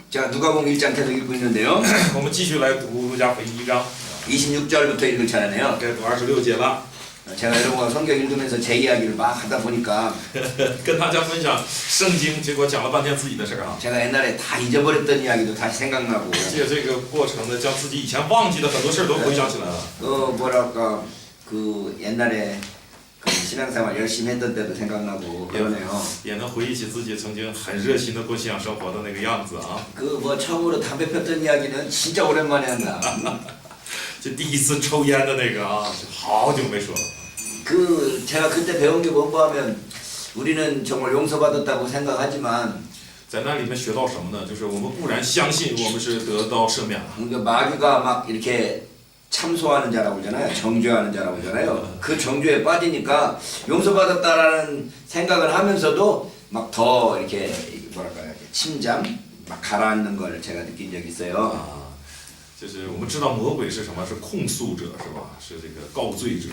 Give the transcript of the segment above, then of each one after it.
자, 누가복음 1장 계속 읽고 있는데요. 我们继续来读路加福音1章， 26절부터 읽을 차례네요. 该读26节了。 제가 여러분과 성경 읽으면서 제 이야기를 막 하다 보니까 跟大家分享圣经，结果讲了半天自己的事儿啊。 제가 옛날에 다 잊어버렸던 이야기도 다시 생각나고 借这个过程呢，将自己以前忘记的很多事儿都回想起来了。 뭐랄까 그 옛날에 그 신앙생활 열심히 했던 때도 생각나고 그러네요. 也能回忆起自己曾经很热心的过信仰生活的那个样子啊。 그 뭐 처음으로 담배 폈던 이야기는 진짜 오랜만에 한다. 就第一次抽烟的那个啊，就好久没说了。 그 제가 그때 배운 게 뭔가 하면 우리는 정말 용서받았다고 생각하지만 在那里面学到什么呢？就是我们固然相信我们是得到赦免了， 그러니까 마귀가 막 이렇게 참소하는 자라고 그러잖아요. 정죄하는 자라고 그러잖아요. 그 정죄에 빠지니까 용서받았다라는 생각을 하면서도 막 더 이렇게 뭐랄까요, 이렇게 침잠, 막 가라앉는 걸 제가 느낀 적이 있어요. 啊，就是我们知道魔鬼是什么？是控诉者是吧？是这个告罪者。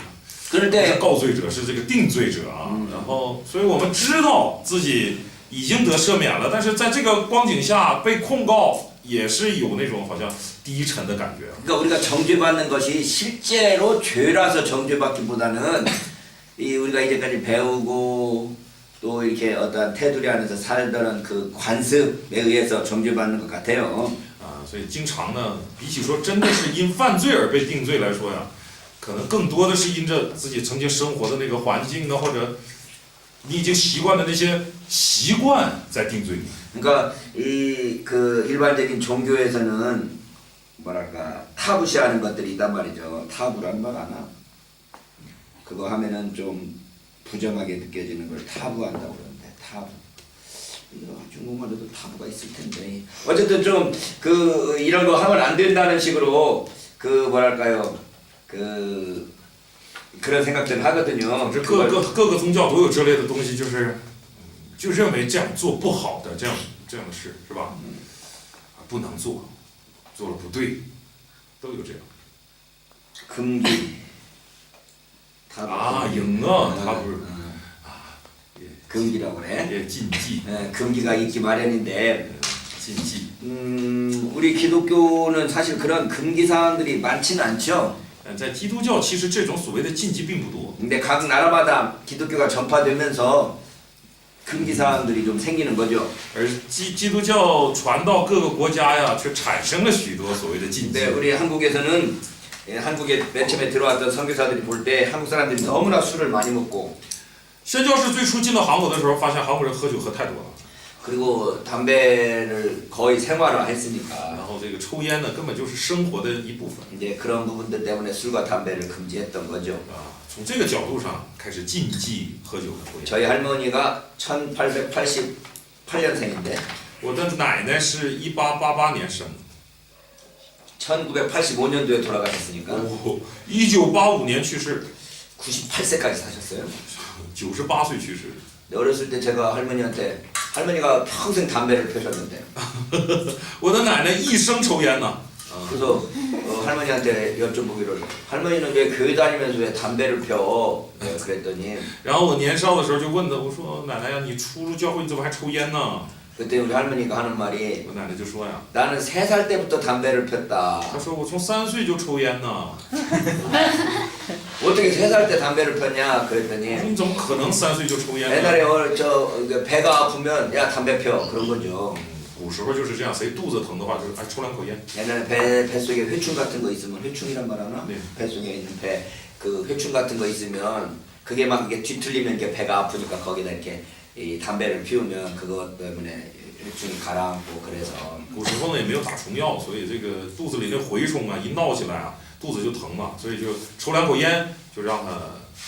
그럴 不是 때 告罪者，是这个定罪者啊。然后，所以我们知道自己已经得赦免了，但是在这个光景下被控告，也是有那种好像低沉的感觉。 그러니까 우리가 정죄받는 것이 실제로 죄라서 정죄받기보다는 이 우리가 이제까지 배우고 또 이렇게 어떠한 테두리 안에서 살던 그 관습에 의해서 정죄받는 것 같아요. 啊，所以经常呢，比起说真的是因犯罪而被定罪来说呀，可能更多的是因着自己曾经生活的那个环境呢，或者你已经习惯的那些习惯在定罪你。 그러니까 이 그 일반적인 종교에서는 뭐랄까 타부시하는 것들이 있단 말이죠. 타부란 말 아나? 그거 하면은 좀 부정하게 느껴지는 걸 타부한다고 그러는데 타부. 이거 중국말로도 타부가 있을 텐데. 어쨌든 좀 그 이런 거 하면 안 된다는 식으로 그 뭐랄까요 그 그런 생각들을 하거든요. 这 그걸 各个宗教都有这类的东西，就认为这样做不好的这样的事是吧？不能做，做了不对，都有这样。 금기. 타부. 啊，赢啊，他不是 금기라고 그래. 也禁忌， 금기가 있기 마련인데 禁忌。 우리 기독교는 사실 그런 금기 사항들이 많지는 않죠. 在基督教，其实这种所谓的禁忌并不多。 근데 각 나라마다 기독교가 전파되면서 금기 사항들이 좀 생기는 거죠. 而基督教传到各个国家呀，却产生了许多所谓的禁忌。 근데 우리 한국에서는 한국에 맨 처음에 들어왔던 선교사들이 볼 때 한국 사람들이 너무나 술을 많이 먹고 宣教士最初进到韩国的时候，发现韩国人喝酒喝太多了， 그리고 담배를 거의 생활화했으니까 然后这个抽烟呢，根本就是生活的一部分。 이제 그런 부분들 때문에 술과 담배를 금지했던 거죠. 啊，从这个角度上开始禁忌喝酒和抽烟。 저희 할머니가 1888년생인데 我的奶奶是1888年生的， 1985년도에 돌아가셨으니까 哦，1985年去世， 98세까지 사셨어요. 98岁去世。 어렸을 때 제가 할머니가 평생 담배를 펴셨는데 我的奶奶一生抽烟呢， 그래서 할머니한테 여쭤보기를 할머니는 왜 교회 다니면서 왜 담배를 펴? 그랬더니 然后我年少的时候就问她，我说奶奶呀，你出入教会你怎么还抽烟呢？ 그때 우리 할머니가 하는 말이 我奶奶就说呀， 나는 3살 때부터 담배를 폈다. 她说我从3岁就抽烟呢， 어떻게 3살 때 담배를 폈냐? 그랬더니 你怎么可能3岁就抽烟呢？ 옛날에 배가 아프면 야 담배 펴 그런 거죠. 古时候就是这样，谁肚子疼的话，就是哎抽2口烟。 옛날에 뱃속에 회충 같은 거 있으면 회충이란 말 하나? 네. 뱃속에 있는 그 회충 같은 거 있으면 그게 막 이게 뒤틀리면 이게 배가 아프니까 거기다 이렇게 이 담배를 피우면 그것 때문에 회충이 가라앉고 그래서 古时候呢也没有打虫药，所以这个肚子里那蛔虫啊一闹起来啊，肚子就疼嘛，所以就抽2口烟，就让它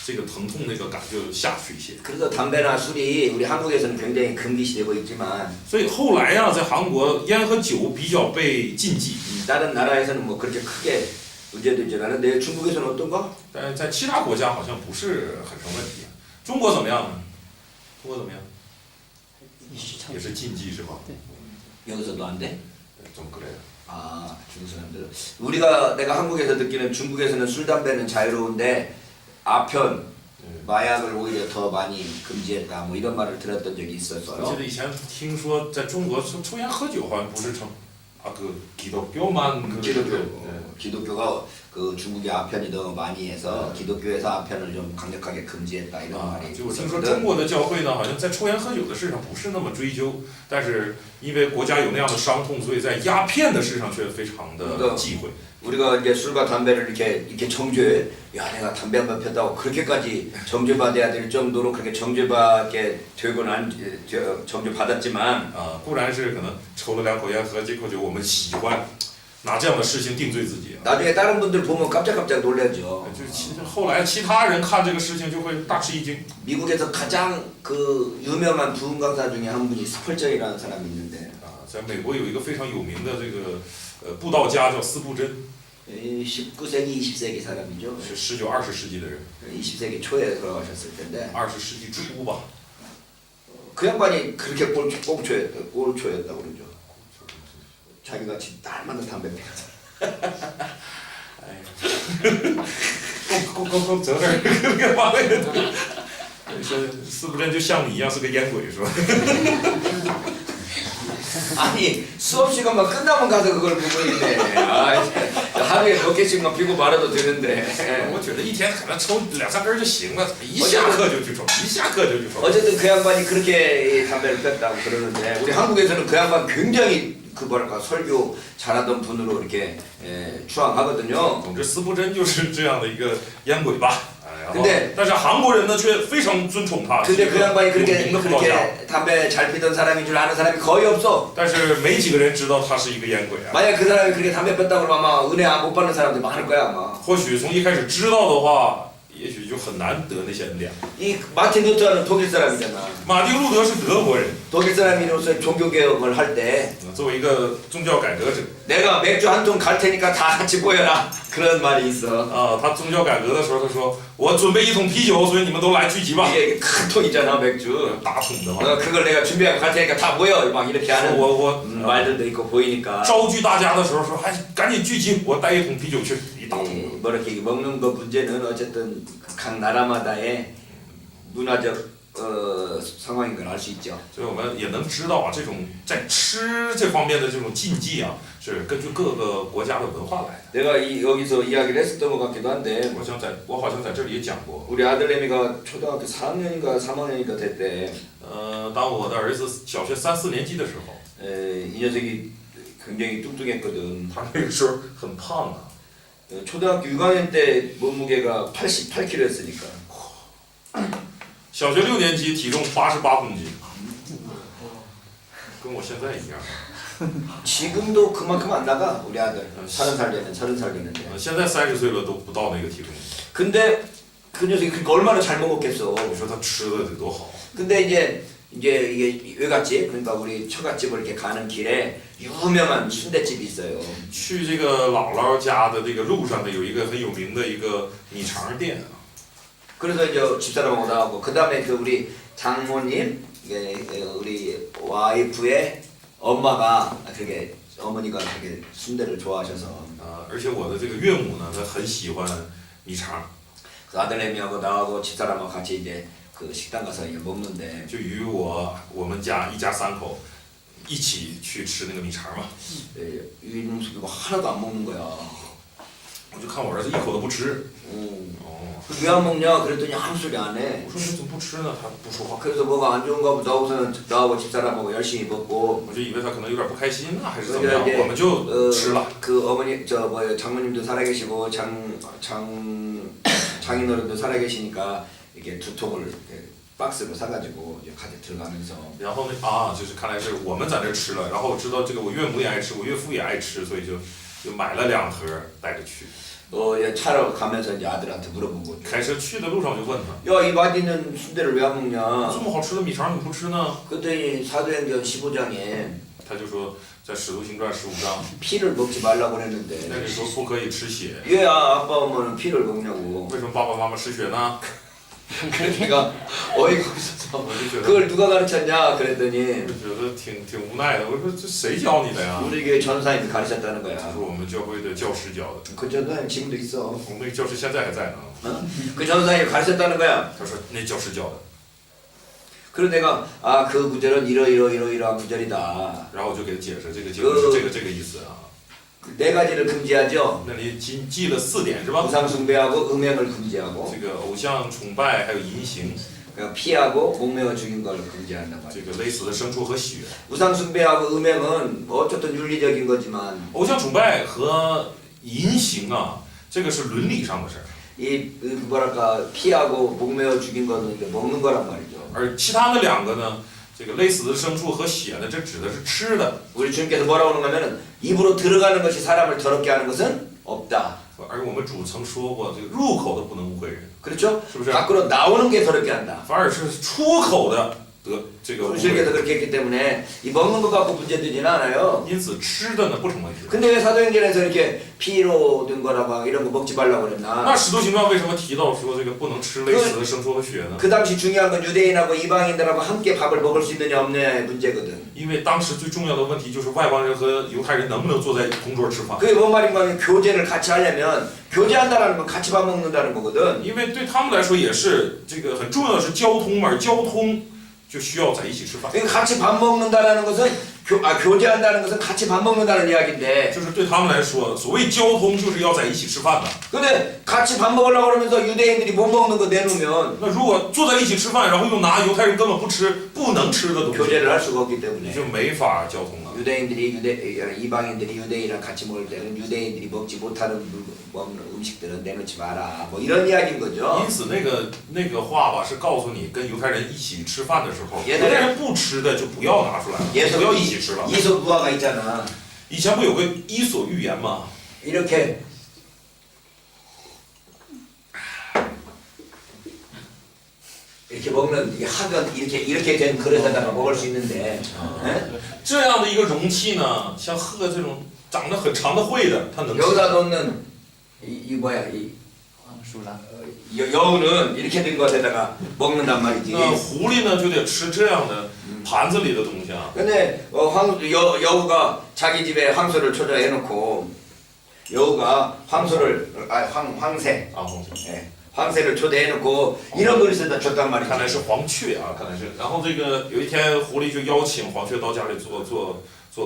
这个疼痛那个感就下去一些。 그래서 담배나 술이 우리 한국에서는 굉장히 금기시되고 있지만 所以后来呀、在韩国烟和酒比较被禁忌， 다른 나라에서는 뭐 그렇게 크게 문제도 있지 않은데 중국에서는 어떤가? 但是在其他国家好像不是很成问题。中国怎么样呢？中国怎么样？也是禁忌是吧？ 여기서도 안 돼? 좀 그래요. 아 중국 사람들 내가 한국에서 느끼는 중국에서는 술 담배는 자유로운데 아편 마약을 오히려 더 많이 금지했다 뭐 이런 말을 들었던 적이 我记 있었어요. 得以前听说在中国抽烟喝酒好像不是成啊个기독교만 그 기독교, 네. 기독교가 그 중국의 아편이 더 많이 해서 기독교에서 아편을 좀 강력하게 금지했다 이런 啊， 말이 就我听说 있었거든. 中国的教会呢，好像在抽烟喝酒的事上不是那么追究，但是因为国家有那样的伤痛，所以在鸦片的事上却非常的忌讳。 우리가 이제 술과 담배를 이렇게 정죄해, 야 내가 담배 한 번 폈다고 그렇게까지 정죄받아야 될 정도로 그렇게 정죄받게 되고 난 정죄받았지만 固然是可能抽了2口烟，喝几口酒，我们喜欢拿这样的事情定罪自己。 나중에 다른 분들 보면 깜짝깜짝 놀라죠. 就是后来其他人看这个事情就会大吃一惊。 미국에서 가장 그 유명한 부흥 강사 중에 한 분이 스펄전이라는 사람이 있는데 啊，在美国有一个非常有名的这个布道家叫斯布真， 19세기, 20세기 사람이죠. 是19、20世纪的人， 20세기 초에 돌아가셨을 텐데 20世纪初吧。 그 양반이 그렇게 꼴초였다고 그러죠. 자기가 딱 맞는 담배 피워서 哎，够责任，这个把那个，说斯布真就像你一样是个烟鬼是吧？ 아니 수업 시간만 끝나면 가서 그걸 보고 있네. 아, 하루에 몇 개씩만 피고 말아도 되는데. 我觉得一天可能抽2-3根就行了，一下课就去抽，一下课就去抽。 어쨌든 그 양반이 그렇게 담배를 폈다고 그러는데 우리 한국에서는 그 양반 굉장히 그 뭐랄까 설교 잘하던 분으로 이렇게 추앙하거든요. 总之，斯布真就是这样的一个烟鬼吧。然后 근데 但是韩国人呢却非常尊崇他，是一 근데 个 그 양반이 有 그렇게 名的布道家。 그렇게 담배 잘 피던 사람인 줄 아는 사람이 거의 없어. 但是没几个人知道他是一个烟鬼啊。 만약 그 사람이 그렇게 담배 폈다고 그러면 아마 은혜 못 받는 사람들 많을 거야 아마. 或许从一开始知道的话，也许就很难得那些恩典。 이 마틴 루터는 독일 사람이잖아. 马丁路德是德国人， 독일 사람으로서 종교 개혁을 할 때 作为一个宗教改革者。 내가 맥주 한 통 갈 테니까 다 같이 모여라 그런 말이 있어. 啊，他宗教改革的时候，他说：“我准备1桶啤酒，所以你们都来聚集吧。 이게 큰 통이잖아 맥주. 大桶的嘛。 그걸 내가 준비하고 갈 테니까 다 모여 막 이렇게 하는 我 말들도 있고 보이니까. 召集大家的时候说：“哎，赶紧聚集，我带1桶啤酒去，一大桶。 뭐 이렇게 먹는 거 문제는 어쨌든 각 나라마다의 문화적 상황인 걸 알 수 있죠. ”所以我们也能知道啊，这种在吃这方面的这种禁忌啊，是根据各个国家的文化来的。 내가 여기서 이야기를 했었던 것 같기도 한데 我好像在这里也讲过。 우리 아들내미가 초등학교 4학년인가 3학년인가 됐대. 当我的儿子小学3、4年级的时候， 이 녀석이 굉장히 뚱뚱했거든. 他那个时候很胖啊。 초등학교 6학년 때 몸무게가 88kg였으니까. 小学6年级体重88公斤，跟我现在一样。 지금도 그만큼 안 나가 우리 아들. 30살 되는데. 现在30岁了都不到那个体重。 근데 그 녀석이 그러니까 얼마나 잘 먹었겠어. 你说他吃的得多好。 근데 이제 이게 외갓집 그러니까 우리 처갓집을 이렇게 가는 길에 유명한 순대집이 있어요. 去这个姥姥家的这个路上呢，有一个很有名的一个米肠店。 그래서 이제 집사람하고 나오고 그 다음에 그 우리 장모님 우리 와이프의 엄마가 그게 어머니가 되게 순대를 좋아하셔서 而且我的这个岳母呢，她很喜欢米肠。 그 아들내미하고 나하고 집사람하고 같이 이제 그 식당 가서 이제 먹는데 就与我们家一家3口一起去吃那个米肠嘛。 이놈새끼가 하나도 안 먹는 거야. 我就看我儿子一口都不吃。 왜 안 먹냐 그랬더니 아무 소리 안 해. 我说你怎么不吃呢？他不说话。 그래서 뭐가 안 좋은가 보다 하고서는 나하고 집사람하고 열심히 먹고 我就以为他可能有点不开心啊，还是怎么样，我们就吃了。 그 어머니 장모님도 살아계시고 장인어른도 살아계시니까 이렇게 2통을 이렇게 박스로 사가지고 이제 가게 들어가면서 然后呢就是看来是我们在这吃了，然后我知道这个我岳母也爱吃，我岳父也爱吃，所以就买了2盒带着去。 차로 가면서 이제 아들한테 물어보고 开车去的路上我就问他， 야 이 맛있는 순대를 왜 안 这 먹냐 么好吃的米肠你不吃呢？ 그랬더니 사도행전 15장에 他就说在《使徒行传》15章， 피를 먹지 말라고 그랬는데 那里说不可以吃血。 왜 아빠 엄마는 피를 먹냐고 为什么爸爸妈妈吃血呢？ 그래서 내가 어이가 없어서 我就觉得 그걸 누가 가르쳤냐 그랬더니 就觉得挺无奈的。我说这谁教你的呀？ 우리 교회 전사님이 가르쳤다는 就 거야. 是我们教会的教师教的。 그 전사님 지금도 있어. 我们那个教师现在还在呢。 그 전사님이 가르쳤다는 거야. 他说那教师教的， 그래서 내가 아 그 구절은 이러이러이러이러한 구절이다. 然后我就给他解释，这个经文是这个意思啊。 네 가지를 금지하죠. 那里记了4点是吧？ 우상 숭배하고 음행을 금지하고 这个偶像崇拜还有淫行， 그러니까 피하고 목매어 죽인 걸 금지한단 这 말이야. 个勒死的牲畜和血。 우상 숭배하고 음행은 뭐 어쨌든 윤리적인 거지만 偶像崇拜和淫行啊，这个是伦理上的事儿， 이 뭐랄까 피하고 목매어 죽인 거는 이제 먹는 거란 말이죠. 而其他的2个呢，这个勒死的牲畜和血呢，这指的是吃的。 우리 주님께서 뭐라고 하는 거면은 입으로 들어가는 것이 사람을 더럽게 하는 것은 없다. 而我们主曾说过，这个入口的不能污秽人， 그렇죠? 是不是？ 밖으로 나오는 게 더럽게 한다. 反而是出口的得这个污秽 분실께서 人。 그렇게 했기 때문에 이 먹는 것 갖고 문제되지는 않아요. 因此吃的呢不成问题。 근데 왜 사도행전에서 이렇게 피로 든 거나 막 이런 거 먹지 말라고 그랬나? 那使徒行传为什么提到说这个不能吃勒死的牲畜和血呢？ 그 당시 중요한 건 유대인하고 이방인들하고 함께 밥을 먹을 수 있느냐 없느냐의 문제거든. 因为当时最重要的问题就是外邦人和犹太人能不能坐在同桌吃饭。 그게 뭔 말인가 하면 교제를 같이 하려면 교제한다는 건 같이 밥 먹는다는 거거든. 因为对他们来说也是这个很重要的是交通嘛，而交通就需要在一起吃饭。 그러니까 같이 밥 먹는다는 것은 교제한다는 것은 같이 밥 먹는다는 이야기인데. 就是对他们来说，所谓交通就是要在一起吃饭的。 근데 같이 밥 먹으려고 그러면서 유대인들이 못 먹는 거 내놓으면 那如果坐在一起吃饭，然后又拿犹太人根本不吃、不能吃的东西， 교제를 할 수가 없기 你 때문에 就没法交通了。 이방인들이 유대인이랑 같이 먹을 때는 유대인들이 먹지 못하는 먹는 음식들은 내놓지 마라. 뭐 이런 이야기인 거죠. 因此，那个话吧，是告诉你，跟犹太人一起吃饭的时候，也犹太人不吃的就不要拿出来了，不要一起吃了。 이솝우화가 있잖아. 以前不有个伊索寓言吗？ 이렇게 이렇게 먹는 이게 학은 이렇게 된 그릇에다가 먹을 수 있는데. 예? 这样的一个容器呢，像鹤这种长得很长的喙的，它能吃。 여기다 놓는 이 뭐야 이 여우는 이렇게 된 것에다가 먹는단 말이지. 那狐狸呢，就得吃这样的盘子里的东西啊。 근데 여우가 자기 집에 황소를 초대해놓고 여우가 황새 啊，红色 예, 황새를 초대해놓고 이런 그릇에다 줬단 看来 말이지. 是黄雀啊，看来是。然后这个有一天，狐狸就邀请黄雀到家里做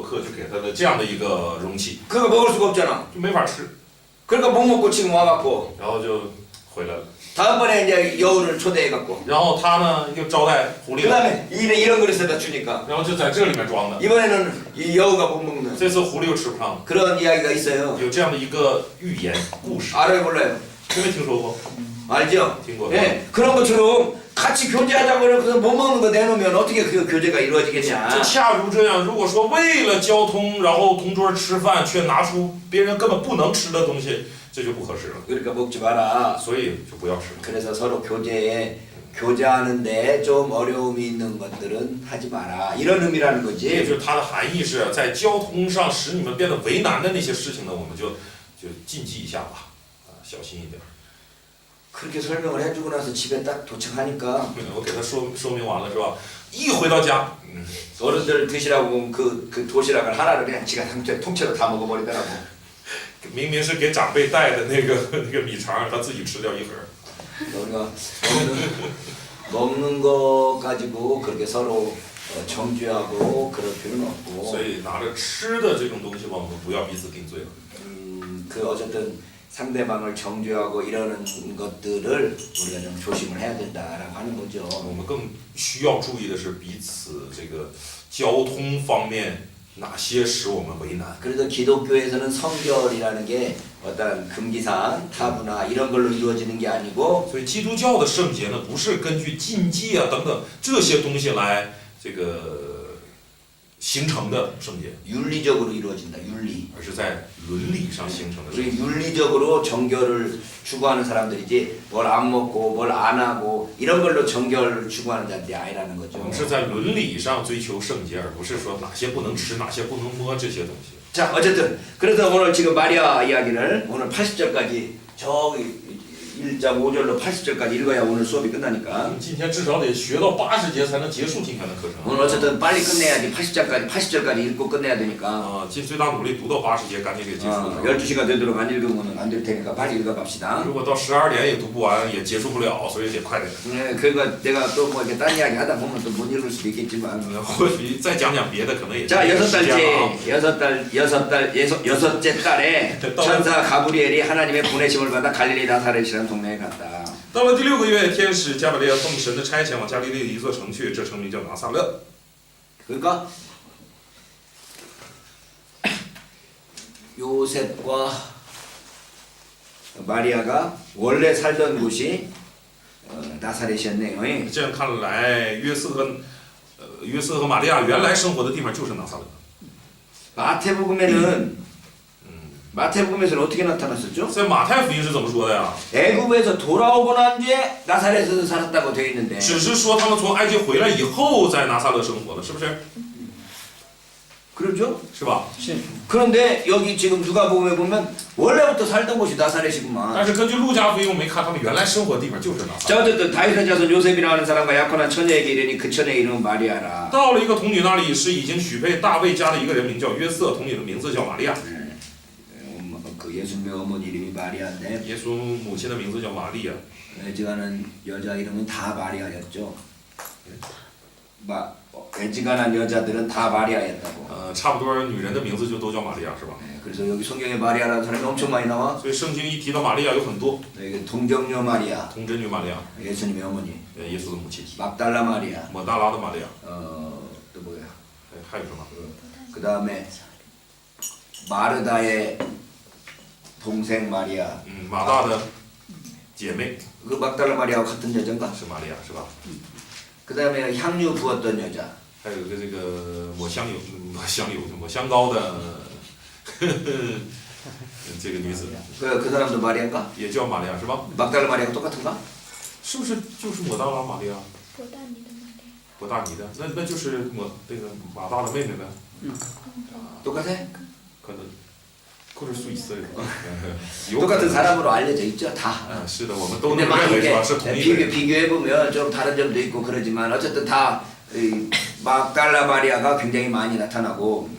客，就给他的这样的一个容器， 그거 먹을 수가 없잖아. 就没法吃， 그러니까 못 먹고 지금 와갖고 然后就回来了。 다음번에 이제 여우를 초대해갖고 然后他呢又招待狐狸了， 그다음에 이런 그릇에다 주니까 然后就在这里面装的。 이번에는 이 여우가 못 먹는 这次狐狸又吃不上了， 그런 이야기가 있어요. 有这样的一个寓言故事， 알아요 몰라요? 听没听说过？ 알죠? 听过。 예, 그런 것처럼 같이 교제하자고 그래서 못 먹는 거 내놓으면 어떻게 그 교제가 就 이루어지겠냐? 恰如这样，如果说为了交通，然后同桌吃饭，却拿出别人根本不能吃的东西，这就不合适了。 그러니까 먹지 마라. 所以就不要吃了。 그래서 서로 교제하는데 좀 어려움이 있는 것들은 하지 마라. 이런 의미라는 也 거지. 就是它的含义是在交通上使你们变得为难的那些事情呢，我们就禁忌一下吧，啊，小心一点。 그렇게 설명을 해주고 나서 집에 딱 도착하니까 我给他说明完了是吧？一回到家， 어른들 드시라고 그 도시락을 하나를 그냥 지가 통째로 다 먹어버리더라고. 明明是给长辈带的那个米肠，他自己吃掉一盒。 우리가 먹는 거 가지고 그렇게 서로 정죄하고 그럴 필요는 所 없고. 以拿着吃的这种东西吧，我们不要彼此定罪了。 그 어쨌든 상대방을 정죄하고 이러는 것들을 우리가 좀 조심을 해야 된다라고 하는 거죠. 我们更需要注意的是彼此这个交通方面哪些使我们为难。 그래서 기독교에서는 성결이라는 게 어떤 금기상, 타부나 이런 걸로 이루어지는 게 아니고 所以基督教的圣洁呢，不是根据禁忌啊等等这些东西来这个形成的圣洁， 윤리적으로 이루어진다. 윤리. 而是在伦理上形成的圣 우리 洁。 윤리적으로 정결을 추구하는 사람들이지 뭘 안 먹고 뭘 안 하고 이런 걸로 정결을 추구하는 자들이 아니라는 我 거죠. 们是在伦理上追求圣洁，而不是说哪些不能吃，哪些不能摸这些东西。 자 어쨌든 그래서 오늘 지금 마리아 이야기를 오늘 80절까지 저기 1.5절로 80절까지 읽어야 오늘 수업이 我 끝나니까. 们今天至少得学到80节才能结束今天的课程。 오늘 어쨌든 빨리 끝내야지 80절까지 읽고 끝내야 되니까. 啊，尽最大努力读到80节，赶紧给结束。 12시가 되도록 안 읽으면 안 될 테니까 빨리 읽어갑시다. 如果到12点也读不完，也结束不了，所以得快点。 그거 내가 또 뭐 이렇게 딴 이야기 하다 보면 또 못 읽을 수도 있겠지만. 或许再讲讲别的，可能也。 자, 6달째 여섯째 달에 천사 가브리엘이 하나님의 보내심을 받아 갈릴리 나사렛이라는 동네에 갔다. 到了第6个月，天使加百列奉神的差遣往加利利的一座城去，这城名叫拿撒勒。 그러니까 요셉과 마리아가 원래 살던 곳이 나사렛이었네요. 这样看来，约瑟和玛利亚原来生活的地方就是拿撒勒。 마태복음에서는 어떻게 나타났었죠? 在马太福音是怎么说的呀？ 애굽에서 돌아오고 난 뒤에 나사렛에서 살았다고 되어 있는데 只是说他们从埃及回来以后在拿撒勒生活的，是不是？ 그렇죠? 是吧？ 그런데 여기 지금 누가복음에 보면 원래부터 살던 곳이 나사렛이구만. 但是根据路加福音，我们一看他们原来生活的地方就是拿撒勒。 자, 어쨌든 다윗의 자손 요셉이라고 하는 사람과 약혼한 처녀에게 이르니 그 처녀의 이름은 마리아라. 到了一个童女那里，是已经许配大卫家的一个人，名叫约瑟，童女的名字叫玛利亚。 그 예수님의 어머니 이름이 마리아인데 耶稣母亲的名字叫玛利亚。 애지간한 여자 이름은 다 마리아였죠. 애지간한 여자들은 다 마리아였다고. 差不多女人的名字就都叫玛利亚，是吧？ 그래서 여기 성경에 마리아라는 사람이 엄청 많이 나와. 所以圣经一提到玛利亚有很多， 이게 동정녀 마리아, 童贞女玛利亚， 예수님의 어머니, 耶稣的母亲， 막달라 마리아, 抹大拉的玛利亚， 또 뭐야? 还有什么？ 그 다음에 마르다의 동생 마리아. 马大的姐妹 그 막달라 마리아와 같은 여자인가? 是玛利亚，是吧？ 그 다음에 향유 부었던 여자. 还有一个这个抹香膏的这个女子 그 사람도 마리아인가? 也叫玛利亚，是吧？ 막달라 마리아가 똑같은가? 是不是就是抹大拉玛利亚？伯大尼的玛利亚。不大尼的，那就是这个马大的妹妹呗， 똑같아? 可能，或者属以色列， 똑같은 사람으로 알려져 있죠, 다. 是的，我们都 근데 能 막 认为是 이렇게 吧？是同一个人。 비교해보면 좀 다른 점도 있고 그러지만 어쨌든 다 막달라 마리아가 굉장히 많이 나타나고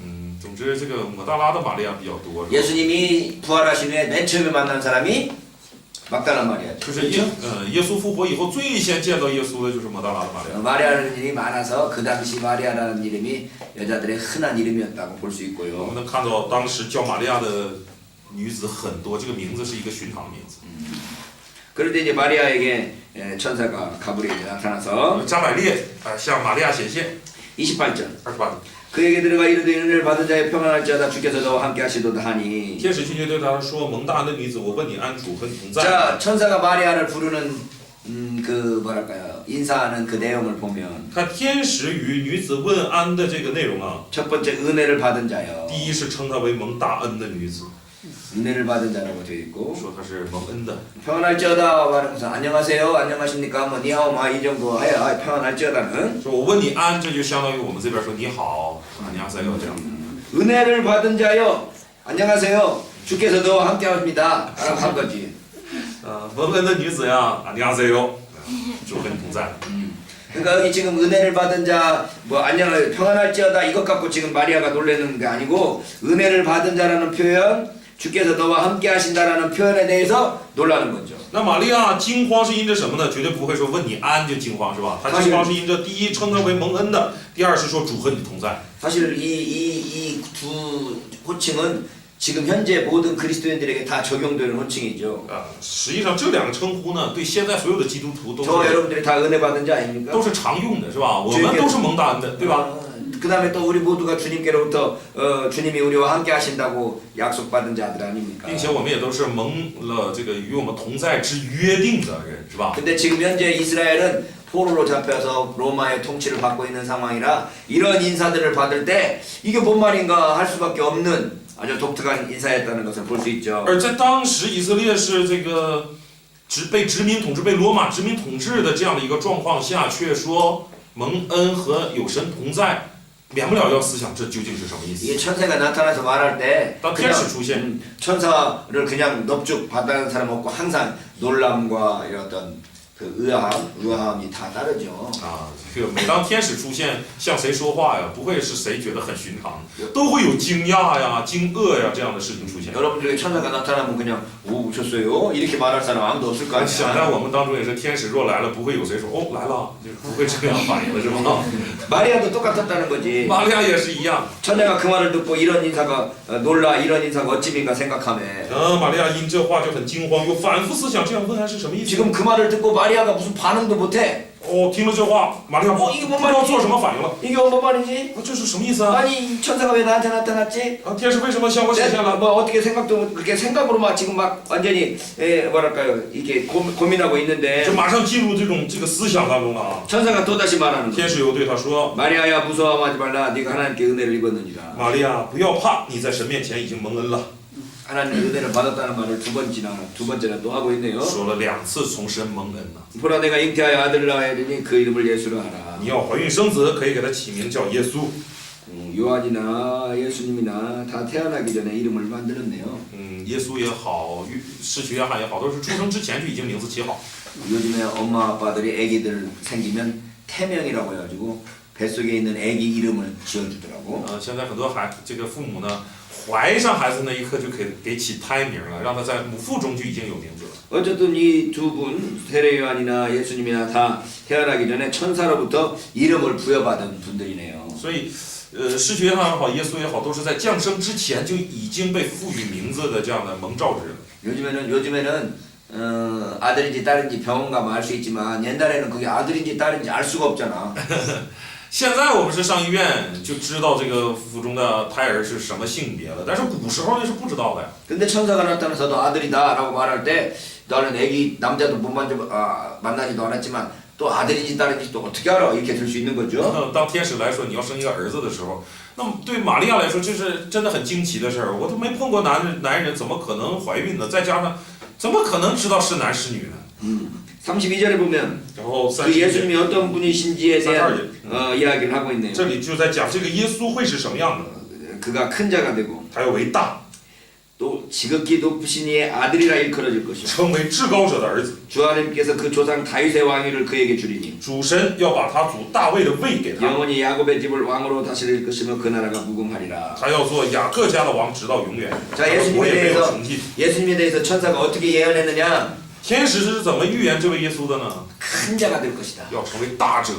总之这个抹大拉的玛利亚比较多。 예수님이 부활하신 후에 맨 처음에 만난 사람이 막달라 마리아죠. 就是耶稣复活以后最先见到耶稣的就是抹大拉的玛利亚。 마리아라는 이름이 많아서 그 당시 마리아라는 이름이 여자들의 흔한 이름이었다고 볼 수 我 있고요. 们能看到当时叫玛利亚的女子很多，这个名字是一个寻常的名字。 그런데 이제 마리아에게 천사가 가브리엘이 나타나서 加百列向玛利亚显现， 28절 28。 그에게 들어가 이르되 은혜를 받은 자의 평안할지어다 주께서 너와 함께 하시도다 하니. 天使进去对他说：“蒙大恩的女子，我问你安主和你同在。” 자, 천사가 마리아를 부르는 그 뭐랄까요 인사하는 그 내용을 보면 看天使与女子问安的这个内容啊， 첫 번째 은혜를 받은 자요. 第一是称她为蒙大恩的女子， 은혜를 받은 자라고 되어 있고 说她是蒙恩的。 평안할지어다 말하면서 안녕하세요 안녕하십니까 뭐 니하오마 이 정도 해야 평안할지어다는 说我问你安，这就相当于我们这边说你好，你好塞哟这样。 은혜를 받은 자요 안녕하세요 주께서 너와 함께 하십니다 라고 한 거지. 蒙恩的女子呀，你好塞哟，主和你同在。 그러니까 여기 지금 은혜를 받은 자 뭐 안녕 평안할지어다 이것 갖고 지금 마리아가 놀라는 게 아니고 은혜를 받은 자라는 표현 주께서 너와 함께 하신다라는 표현에 대해서 놀라는 거죠. 那玛利亚惊慌是因着什么呢？绝对不会说问你安就惊慌是吧？她惊慌是因着第一称她为蒙恩的，第二是说主和你同在。 사실 이 두 호칭은 지금 현재 모든 그리스도인들에게 다 적용되는 호칭이죠. 实际上这两个称呼呢，对现在所有的基督徒 저 여러분들이 다 은혜 받은 자 아닙니까? 都是常用的，是吧？我们都是蒙大恩的，对吧？ 그 다음에 또 우리 모두가 주님께로부터 주님이 우리와 함께 하신다고 약속받은 자들 아닙니까? 并且我们也都是蒙了这个与我们同在之约定的人，是吧？ 근데 지금 현재 이스라엘은 포로로 잡혀서 로마의 통치를 받고 있는 상황이라 이런 인사들을 받을 때 이게 뭔 말인가 할 수밖에 없는 아주 독특한 인사였다는 것을 볼 수 있죠. 而在当时，以色列是这个被殖民统治、被罗马殖民统治的这样的一个状况下，却说蒙恩和有神同在，免不了要思想这究竟是什么意思。 이게 천사가 나타나서 말할 때 当天使出现， 천사를 그냥 넙죽 받아는 사람 없고 항상 놀람과 이런 어떤 그 의아함이 다 따르죠. 啊，这个每当天使出现向谁说话呀，不会是谁觉得很寻常，都会有惊讶呀、惊愕呀这样的事情出现。 여러분 중에 천사가 나타나면 그냥 오 오셨어요 이렇게 말할 사람 아무도 없을 거 想在 아니야. 我们当中也是，天使若来了，不会有谁说哦来了，就是不会这样反应的是吧？ 마리아도 똑같았다는 거지. 玛利亚也是一样。 천사가 그 말을 듣고 이런 인사가 놀라 이런 인사가 어찌인가 생각하며 玛利亚因这话就很惊慌，又反复思想，这样问还是什么意思？ 지금 그 말을 듣고 마리아가 무슨 반응도 못해. 哦，听了这话，玛利亚不知道做什么反应了。 이게 뭔 말이지? 这是什么意思啊？ 아니 이 천사가 왜 나한테 나타났지? 天使为什么向我显现了？ 뭐 어떻게 생각도 그렇게 생각으로 막 지금 막 완전히 뭐랄까요 이게 고민하고 就 있는데 马上进入这个思想当中了啊！ 천사가 또 다시 말하는 天 거야. 使又对他说 마리아야 무서워하지 말라. 네가 하나님께 은혜를 입었느니라. ：“玛利亚，不要怕，你在神面前已经蒙恩了。 하나님 은혜를 받았다는 말을 두 번째나 또 하고 있네요. 说了2次从神蒙恩了。 보라 내가 잉태하여 아들을 낳아야 되니 그 이름을 예수로 하라. 你要怀孕生子，可以给他起名叫耶稣。 요한이나 예수님이나 다 태어나기 전에 이름을 만들었네요. 耶稣也好，施洗约翰也好，都是出生之前就已经名字起好。 요즘에 엄마 아빠들이 아기들 생기면 태명이라고 해가지고 뱃속에 있는 아기 이름을 지어주더라고. 现在很多这个父母呢，怀上孩子那一刻就给起胎名了，让他在母腹中就已经有名字了。 어쨌든 이 두 분 세례 요한이나 예수님이나 다 태어나기 전에 천사로부터 이름을 부여받은 분들이네요. 所以，施洗约翰也好，耶稣也好，都是在降生之前就已经被赋予名字的这样的蒙召之人。 요즘에는 아들인지 딸인지 병원 가면 알 수 있지만 옛날에는 그게 아들인지 딸인지 알 수가 없잖아. 现在我们是上医院就知道这个腹中的胎儿是什么性别了，但是古时候那是不知道的呀。 근데 천사가 나타나서도 아들이다라고 말할 때 너는 애기 남자도 못 만나지도 않았지만 또 아들인지 딸인지 또 어떻게 알아? 이렇게 들 수 있는 거죠. 那当天使来说你要生一个儿子的时候，那么对玛利亚来说这是真的很惊奇的事儿。我都没碰过男人，怎么可能怀孕呢？再加上怎么可能知道是男是女呢？ 32절에 보면 然后 그 예수님이 어떤 분이신지에 대한 32절 이야기를 하고 있네요. 这里就在讲这个耶稣会是什么样的， 그가 큰 자가 되고 他要为大， 또 지극히 높으신 이의 아들이라 일컬어질 것이요 成为至高者的儿子。 주 하나님께서 그 조상 다윗의 왕위를 그에게 주리니 主神要把他祖大卫的位给他， 영원히 야곱의 집을 왕으로 다스릴 것이며 그 나라가 무궁하리라. 他要做雅各家的王，直到永远。 자 他的国 예수님에 也没有 대해서 穷尽。 예수님에 대해서 천사가 어떻게 예언했느냐? 天使是怎么预言这位耶稣的呢？ 큰 자가 될 것이다. 要成为大者，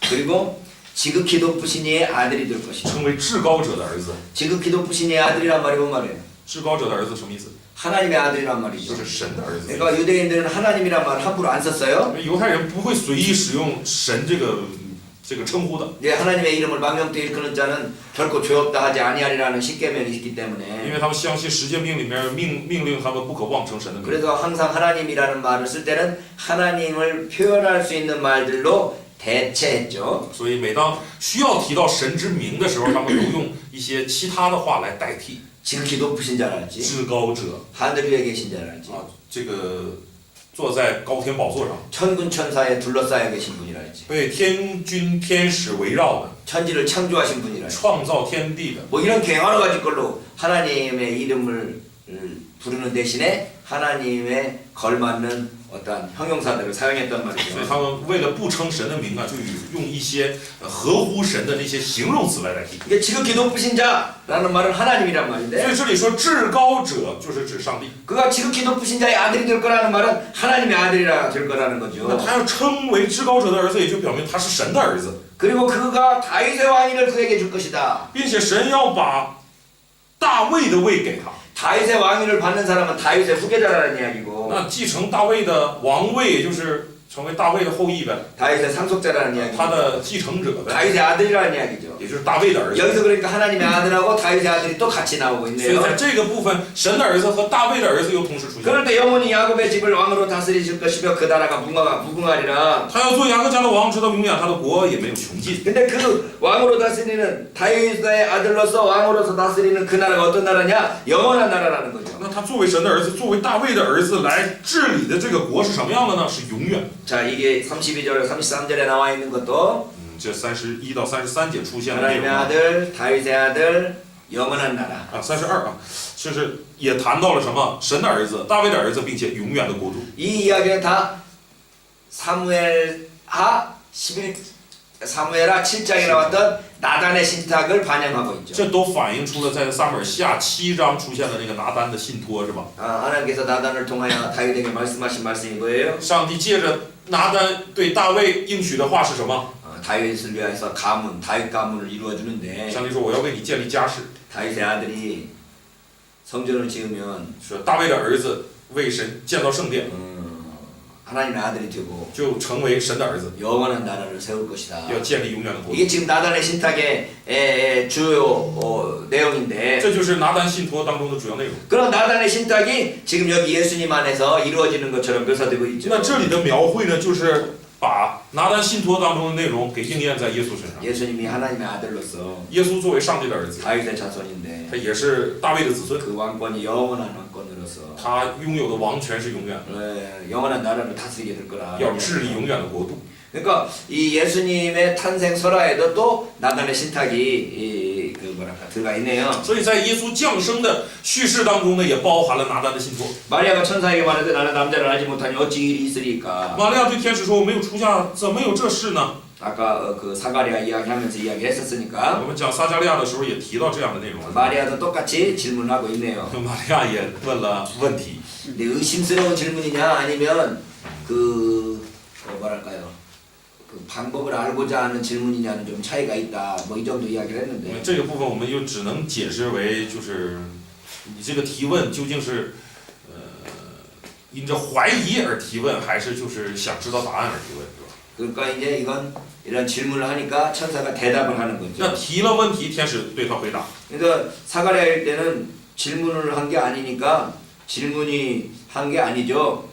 그리고 지극히 높으신 이의 아들이 될 것이다. 成为至高者的儿子。 지극히 높으신 이의 아들이란 말이 뭔 말이에요? 至高者的儿子什么意思？ 하나님의 아들이란 就 말이죠. 是神的儿子。 그러니까 유대인들은 하나님이란 말 함부로 안 썼어요. 犹太人不会随意使用神这个称呼的， 이제 하나님의 이름을 망명되이 일컫는 자는 결코 죄 없다 하지 아니하리라는 십계명이 있기 因 때문에 为他们相信十诫命里面命令他们不可妄称神的名。 그래서 항상 하나님이라는 말을 쓸 때는 하나님을 표현할 수 있는 말들로 대체했죠. 所以每当需要提到神之名的时候，他们都用一些其他的话来代替。 지극히 높으신 자랄지 至高者 하늘 위에 계신 자랄지 啊，这个坐在高天宝座上， 천군 천사에 둘러싸여 계신 분이랄지 被天君天使围绕的， 천지를 창조하신 분이랄지 创造天地的。 뭐 이렇게 여러 가지 걸로 하나님의 이름을 부르는 대신에 하나님의 걸맞는 어떠한 형용사들을 사용했단 所以 말이죠. 他们为了不称神的名啊，就用一些合乎神的那些形容词来代替。 이게 지극히 높으신 자라는 말은 하나님이란 所 말인데 以这里说至高者就是指上帝， 그가 지극히 높으신 자의 아들이 될 거라는 말은 하나님의 아들이라 될 거라는 那 거죠. 他要称为至高者的儿子，也就表明他是神的儿子， 그리고 그가 다윗의 왕위를 그에게 줄 것이다. 并且神要把大卫的位给他。 다윗의 왕위를 받는 사람은 다윗의 후계자라는 이야기고 那继承大卫的王位，也就是成为大卫的后裔呗， 다윗의 상속자라는 이야기고 他的继承者呗， 다윗의 아들이라는 이야기죠. 也就是大卫的儿子。 여기서 그러니까 하나님의 아들하고 다윗의 아들이 또 같이 나오고 所以 있네요. 在这个部分，神的儿子和大卫的儿子又同时出现。 그럴 때 영원히 야곱의 집을 왕으로 다스리실 것이며 그 나라가 무궁하리라. 他要做雅各家的王，直到永远，他的国也没有穷尽。 근데 그 왕으로 다스리는 다윗의 아들로서 왕으로서 다스리는 그 나라가 어떤 나라냐? 영원한 나라라는 거죠. 那他作为神的儿子，作为大卫的儿子来治理的这个国是什么样的呢？是永远。 자, 이게 32절, 33절에 나와 있는 것도 这31到33节出现的内 하나님의 容啊， 아들 다윗의 아들 영원한 나라. 32啊，就是也谈到了什么？神的儿子，大卫的儿子，并且永远的国度。 이 이야기는 다 사무엘하 7장에 나왔던 나단의 신탁을 반영하고 있죠. 这都反映出了在撒母耳下7章出现的那个拿单的信托，是吧？ 하나님께서 나단을 통하여 다윗에게 말씀하신 말씀이 뭐예요? 上帝借着拿单对大卫应许的话是什么？ 다윗을 위해서 가문, 다윗 가문을 이루어주는데 上帝说：“我要为你建立家室。 다윗의 아들이 성전을 지으면 说大卫的儿子为神建造圣殿， 하나님의 아들이 되고 就成为神的儿子， 영원한 나라를 세울 것이다. 要建立永远的国度。 이게 지금 나단의 신탁의 주요 내용인데 这就是拿单信托当中的主要内容。 그런 나단의 신탁이 지금 여기 예수님 안에서 이루어지는 것처럼 묘사되고 있죠. 那这里的描绘呢，就是把拿单信托当中的内容给应验在耶稣身上。 예수님이 하나님의 아들로서 耶稣作为上帝的儿子， 다윗의 자손인데 他也是大卫的子孙， 그 왕권이 영원한 왕권으로서 他拥有的王权是永远的， 영원한 나라를 다스리게 될 거라. 要治理永远的国度。 그러니까 이 예수님의 탄생 설화에도 또 나단의 신탁이 들어가 있네요. 所以在耶稣降生的叙事当中呢，也包含了拿单的信托。 마리아가 천사에게 말하되 나는 남자를 알지 못하니 어찌 일이 있으리까. 玛利亚对天使说：“我没有出嫁，怎么有这事呢 아까 그 사가랴 이야기하면서 이야기했었으니까 我们讲撒加利亚的时候也提到这样的内容。 마리아도 똑같이 질문하고 있네요. 玛利亚也问了问题， 근데 의심스러운 질문이냐 아니면 뭐랄까요? 그 방법을 알고자 하는 질문이냐는 좀 차이가 있다. 뭐 이 정도 이야기를 했는데 这个部分我们又只能解释为就是你这个提问究竟是因着怀疑而提问，还是就是想知道答案而提问，是吧？ 그러니까 이제 이건 이런 질문을 하니까 천사가 대답을 하는 那 거죠. 提了问题，天使对他回答。 그러니까 사가랴일 때는 질문을 한 게 아니니까 질문이 한 게 아니죠.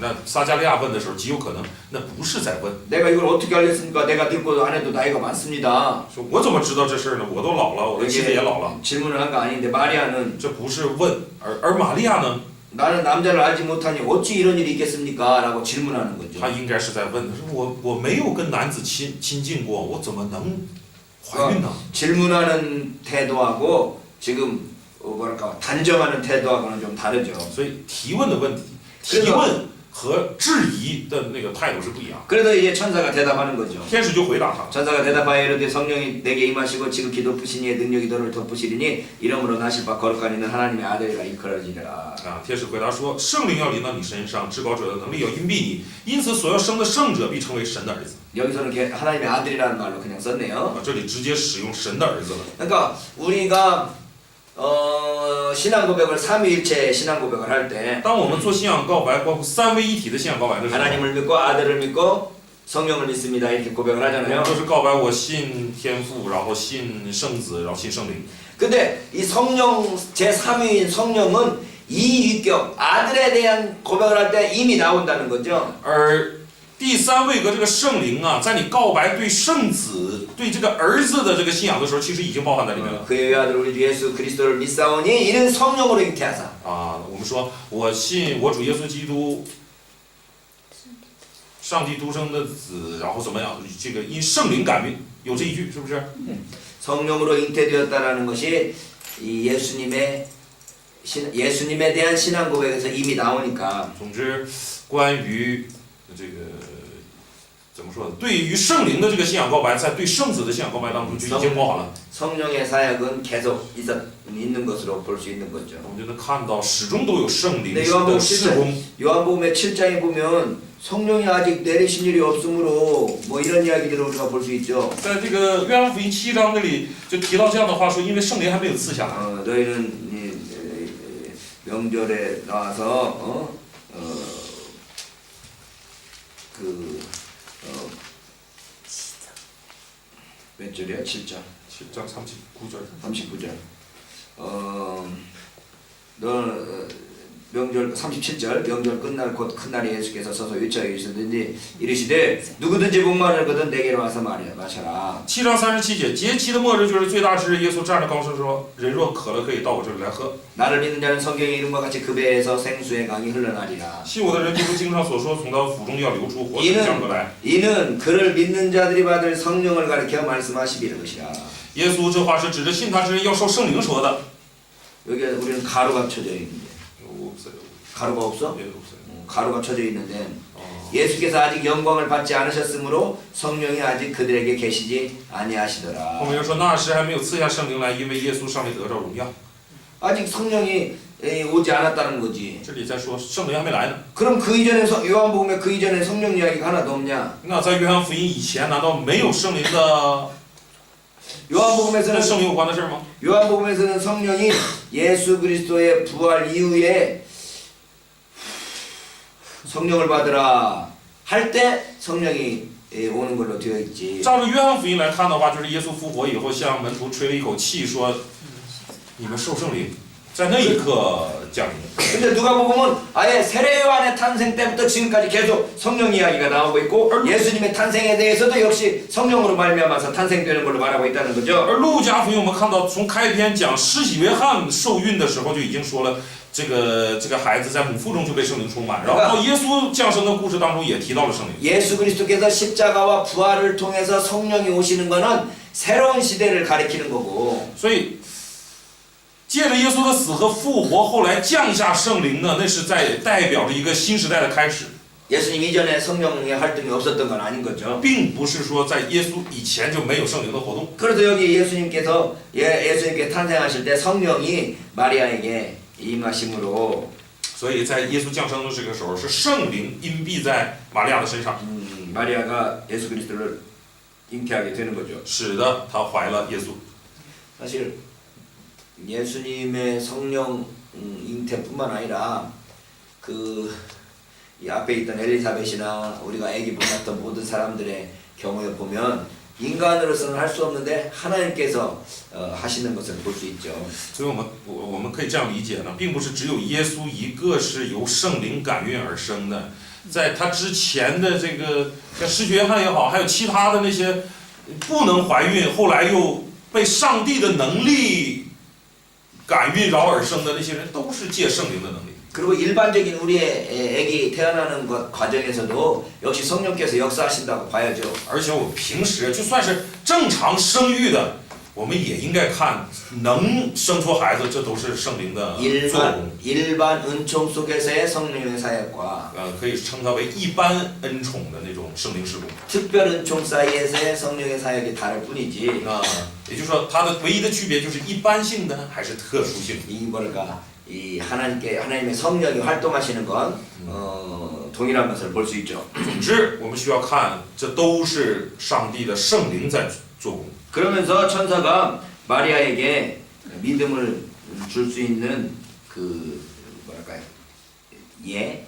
那撒加利亚问的时候，极有可能那不是在问， 내가 이걸 어떻게 알겠습니까? 내가 늙고도 안 해도 나이가 많습니다. 说我怎么知道这事儿呢？我都老了，我的妻子也老了， 질문을 한 거 아닌데 마리아는 这不是问，而玛利亚呢， 나는 남자를 알지 못하니 어찌 이런 일이 있겠습니까? 라고 질문하는 거죠. 她应该是在问，她说我没有跟男子亲近过，我怎么能怀孕呢？ 질문하는 태도하고 지금 뭐랄까 단정하는 태도하고는 좀 다르죠. 所以提问的问题，提问和质疑的那个态度是不一样。 그래서 이제 천사가 대답하는 거죠. 天使就回答他， 천사가 대답하여 이르되 성령이 내게 임하시고 지극히 높으신 이의 능력이 너를 덮으시리니 이러므로 나실 바 거룩한 이는 하나님의 아들이라 일컬어지리라. 啊，天使回答说，圣灵要临到你身上，至高者的能力要荫蔽你，因此所要生的圣者必成为神的儿子。 여기서는 하나님의 아들이라는 말로 그냥 썼네요. 啊，这里直接使用神的儿子了。 그러니까 우리가 신앙 고백을 삼위일체 신앙 고백을 할 때 当我们做信仰告白，包括三位一体的信仰告白的时候， 하나님을 믿고 아들을 믿고 성령을 믿습니다 이렇게 고백을 我们 하잖아요. 都是告白我信天父，然后信圣子，然后信圣灵。 근데 이 성령 제3위인 성령은 이 위격 아들에 대한 고백을 할 때 이미 나온다는 거죠. 而第三位格这个圣灵啊，在你告白对圣子、对这个儿子的这个信仰的时候，其实已经包含在里面了。 그의 아들 우리 주 예수 그리스도를 믿사오니 이는 성령으로 잉태하사. 啊，我们说我信我主耶稣基督，上帝独生的子，然后怎么样？这个因圣灵感孕，有这一句是不是？ 성령으로 잉태되었다라는 것이 이 예수님에 대한 신앙 고백에서 이미 나오니까 总之，关于这个怎么说呢？对于圣灵的这个信仰告白，在对圣子的信仰告白当中就已经包含了。 성령의 사역은 계속 있는 것으로 볼 수 있는 거죠. 我们就能看到始终都有圣灵 근데 的施工。 요한복음의 7장에 보면 성령이 아직 내리신 일이 없으므로 뭐 이런 이야기들을 우리가 볼 수 있죠. 在这个约翰福音7章那里就提到这样的话说，因为圣灵还没有赐下来。 너희는 명절에 나와서 몇 절이야? 7장 7장 39절. 39절. 너 명절 37절 명절 끝날 곧 큰 날에 예수께서 서서 외쳐 이르시되 이르시되 누구든지 목마르거든 내게로 와서 마셔라. 7章37节，节期的末日就是最大之日。耶稣站着高声说：“人若渴了，可以到我这里来喝。 나를 믿는 자는 성경의 이름과 같이 그 배에서 생수의 강이 흘러나리라. 信我的人，就如经上所说，从他腹中要流出活水江河来。 이는 그를 믿는 자들이 받을 성령을 가리켜 말씀하시기를 것이라. 耶稣这话是指着信他之人要受圣灵说的。 여기 우리는 가루가 쳐져 있는데 가루가 없어? 가루가 쳐져 있는데 예수께서 아직 영광을 받지 않으셨으므로 성령이 아직 그들에게 계시지 아니하시더라. 后面又说那时还没有赐下圣灵来，因为耶稣尚未得着荣耀。 아직 성령이 오지 않았다는 거지. 这里在说圣灵还没来呢。 그럼 그 이전에 요한복음에 그 이전에 성령 이야기가 하나도 없냐? 那在约翰福音以前，难道没有圣灵的跟 요한복음에서는 圣灵有关的事吗？ 요한복음에서는 성령이 예수 그리스도의 부활 이후에 성령을 받으라 할 때 성령이 오는 걸로 되어 있지. 照着约翰福音来看的话，就是耶稣复活以后向门徒吹了一口气，说：“你们受圣灵。”在那一刻降临。 근데 누가복음은 아예 세례 요한의 탄생 때부터 지금까지 계속 성령 이야기가 나오고 있고 예수님의 탄생에 대해서도 역시 성령으로 말미암아서 탄생되는 걸로 말하고 있다는 거죠. 而路加福音我们看到，从开篇讲施洗约翰受孕的时候就已经说了，这个孩子在母腹中就被圣灵充满，然后到耶稣降生的故事当中也提到了圣灵。 예수 그리스도께서 십자가와 부활을 통해서 성령이 오시는 것은 새로운 시대를 가리키는 거고. 所以，借着耶稣的死和复活，后来降下圣灵呢，那是在代表着一个新时代的开始， 예수님 이전에 성령의 활동이 없었던 건 아닌 거죠. 并不是说在耶稣以前就没有圣灵的活动。 그래서 여기 예수님께 탄생하실 때 성령이 마리아에게 임하심으로 所以在耶稣降生的这个时候，是圣灵荫蔽在玛利亚的身上， 마리아가 예수 그리스도를 잉태하게 되는 거죠. 使得她怀了耶稣。 사실 예수님의 성령 잉태뿐만 아니라 이 앞에 있던 엘리사벳이나 우리가 아기 만났던 모든 사람들의 경우에 보면 인간으로서는 할 수 없는데 하나님께서 하시는 것을 볼 수 있죠. 所以我们可以这样理解呢，并不是只有耶稣一个是由圣灵感孕而生的，在他之前的这个像施洗约翰也好，还有其他的那些不能怀孕，后来又被上帝的能力感孕饶而生的那些人，都是借圣灵的能力。 그리고 일반적인 우리의 아기 태어나는 것 과정에서도 역시 성령께서 역사하신다고 봐야죠. 而且我们平时就算是正常生育的，我们也应该看能生出孩子，这都是圣灵的作工。 일반 은총 속에서의 성령의 사역과 可以称它为一般恩宠的那种圣灵事工。 특별 은총 사이에서의 성령의 사역이 다를 뿐이지. 也就是说，它的唯一的区别就是一般性的还是特殊性。 이 하나님의 성령이 활동하시는 건 동일한 것을 볼 수 있죠. 总之，我们需要看，这都是上帝的圣灵在做工。 그러면서 천사가 마리아에게 믿음을 줄 수 있는 뭐랄까요?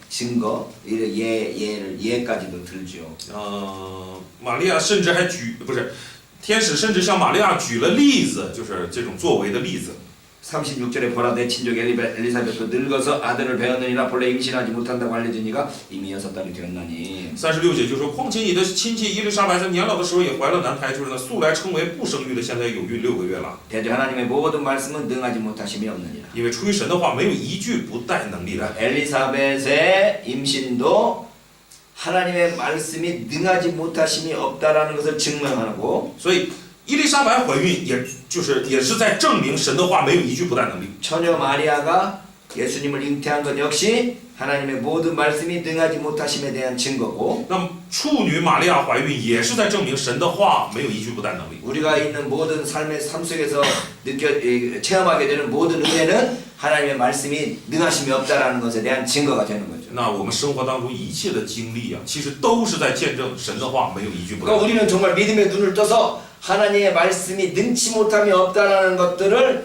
증거, 예까지도 들죠. 玛利亚甚至还天使甚至向玛利亚举了例子，就是这种作为的例子。 36절에 보라 내 친족 엘리사벳도 늙어서 아들을 배었느니라 본래 임신하지 못한다고 알려진 이가 이미 6달이 되었나니. 36节就说，况且你的亲戚伊丽莎白在年老的时候也怀了男胎，就是那素来称为不生育的，现在有孕6个月了。 대저 하나님의 모든 말씀은 능하지 못하심이 없느니라. 因为出于神的话，没有一句不带能力的。 엘리사벳의 임신도 하나님의 말씀이 능하지 못하심이 없다라는 것을 증명하고. 所以伊丽莎白怀孕也是在证明神的话没有一句不带能力。 처녀 마리아가 예수님을 잉태한 것 역시 하나님의 모든 말씀이 능하지 못하심에 대한 증거고. 那么处女玛利亚怀孕也是在证明神的话没有一句不带能力。 우리가 있는 모든 삶 속에서 체험하게 되는 모든 은혜는 하나님의 말씀이 능하심이 없다라는 것에 대한 증거가 되는 거죠. 那我们生活当中一切的经历啊，其实都是在见证神的话没有一句不带能 그러니까 力。 우리는 정말 믿음의 눈을 떠서 하나님의 말씀이 능치 못함이 없다라는 것들을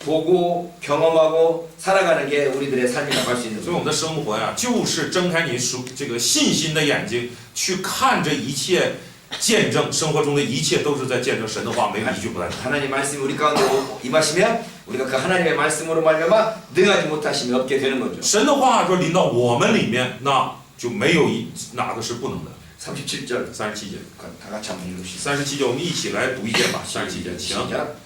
보고 경험하고 살아가는 게 우리들의 삶이라고 할 수 있는 所以我们的生活呀，就是睁开你这个信心的眼睛，去看这一切见证生活中的一切都是在见证神的话，没有一句不带能力。 하나님 말씀이 우리 가운데 임하시면 우리가 그 하나님의 말씀으로 말미암아 능하지 못하심이 없게 되는 거죠. 神的话说临到我们里面，那就没有哪个是不能的。 37절 37节， 다 같이 한번 읽읍시다. 37节我们一起来读一遍吧。37节，请。 시작.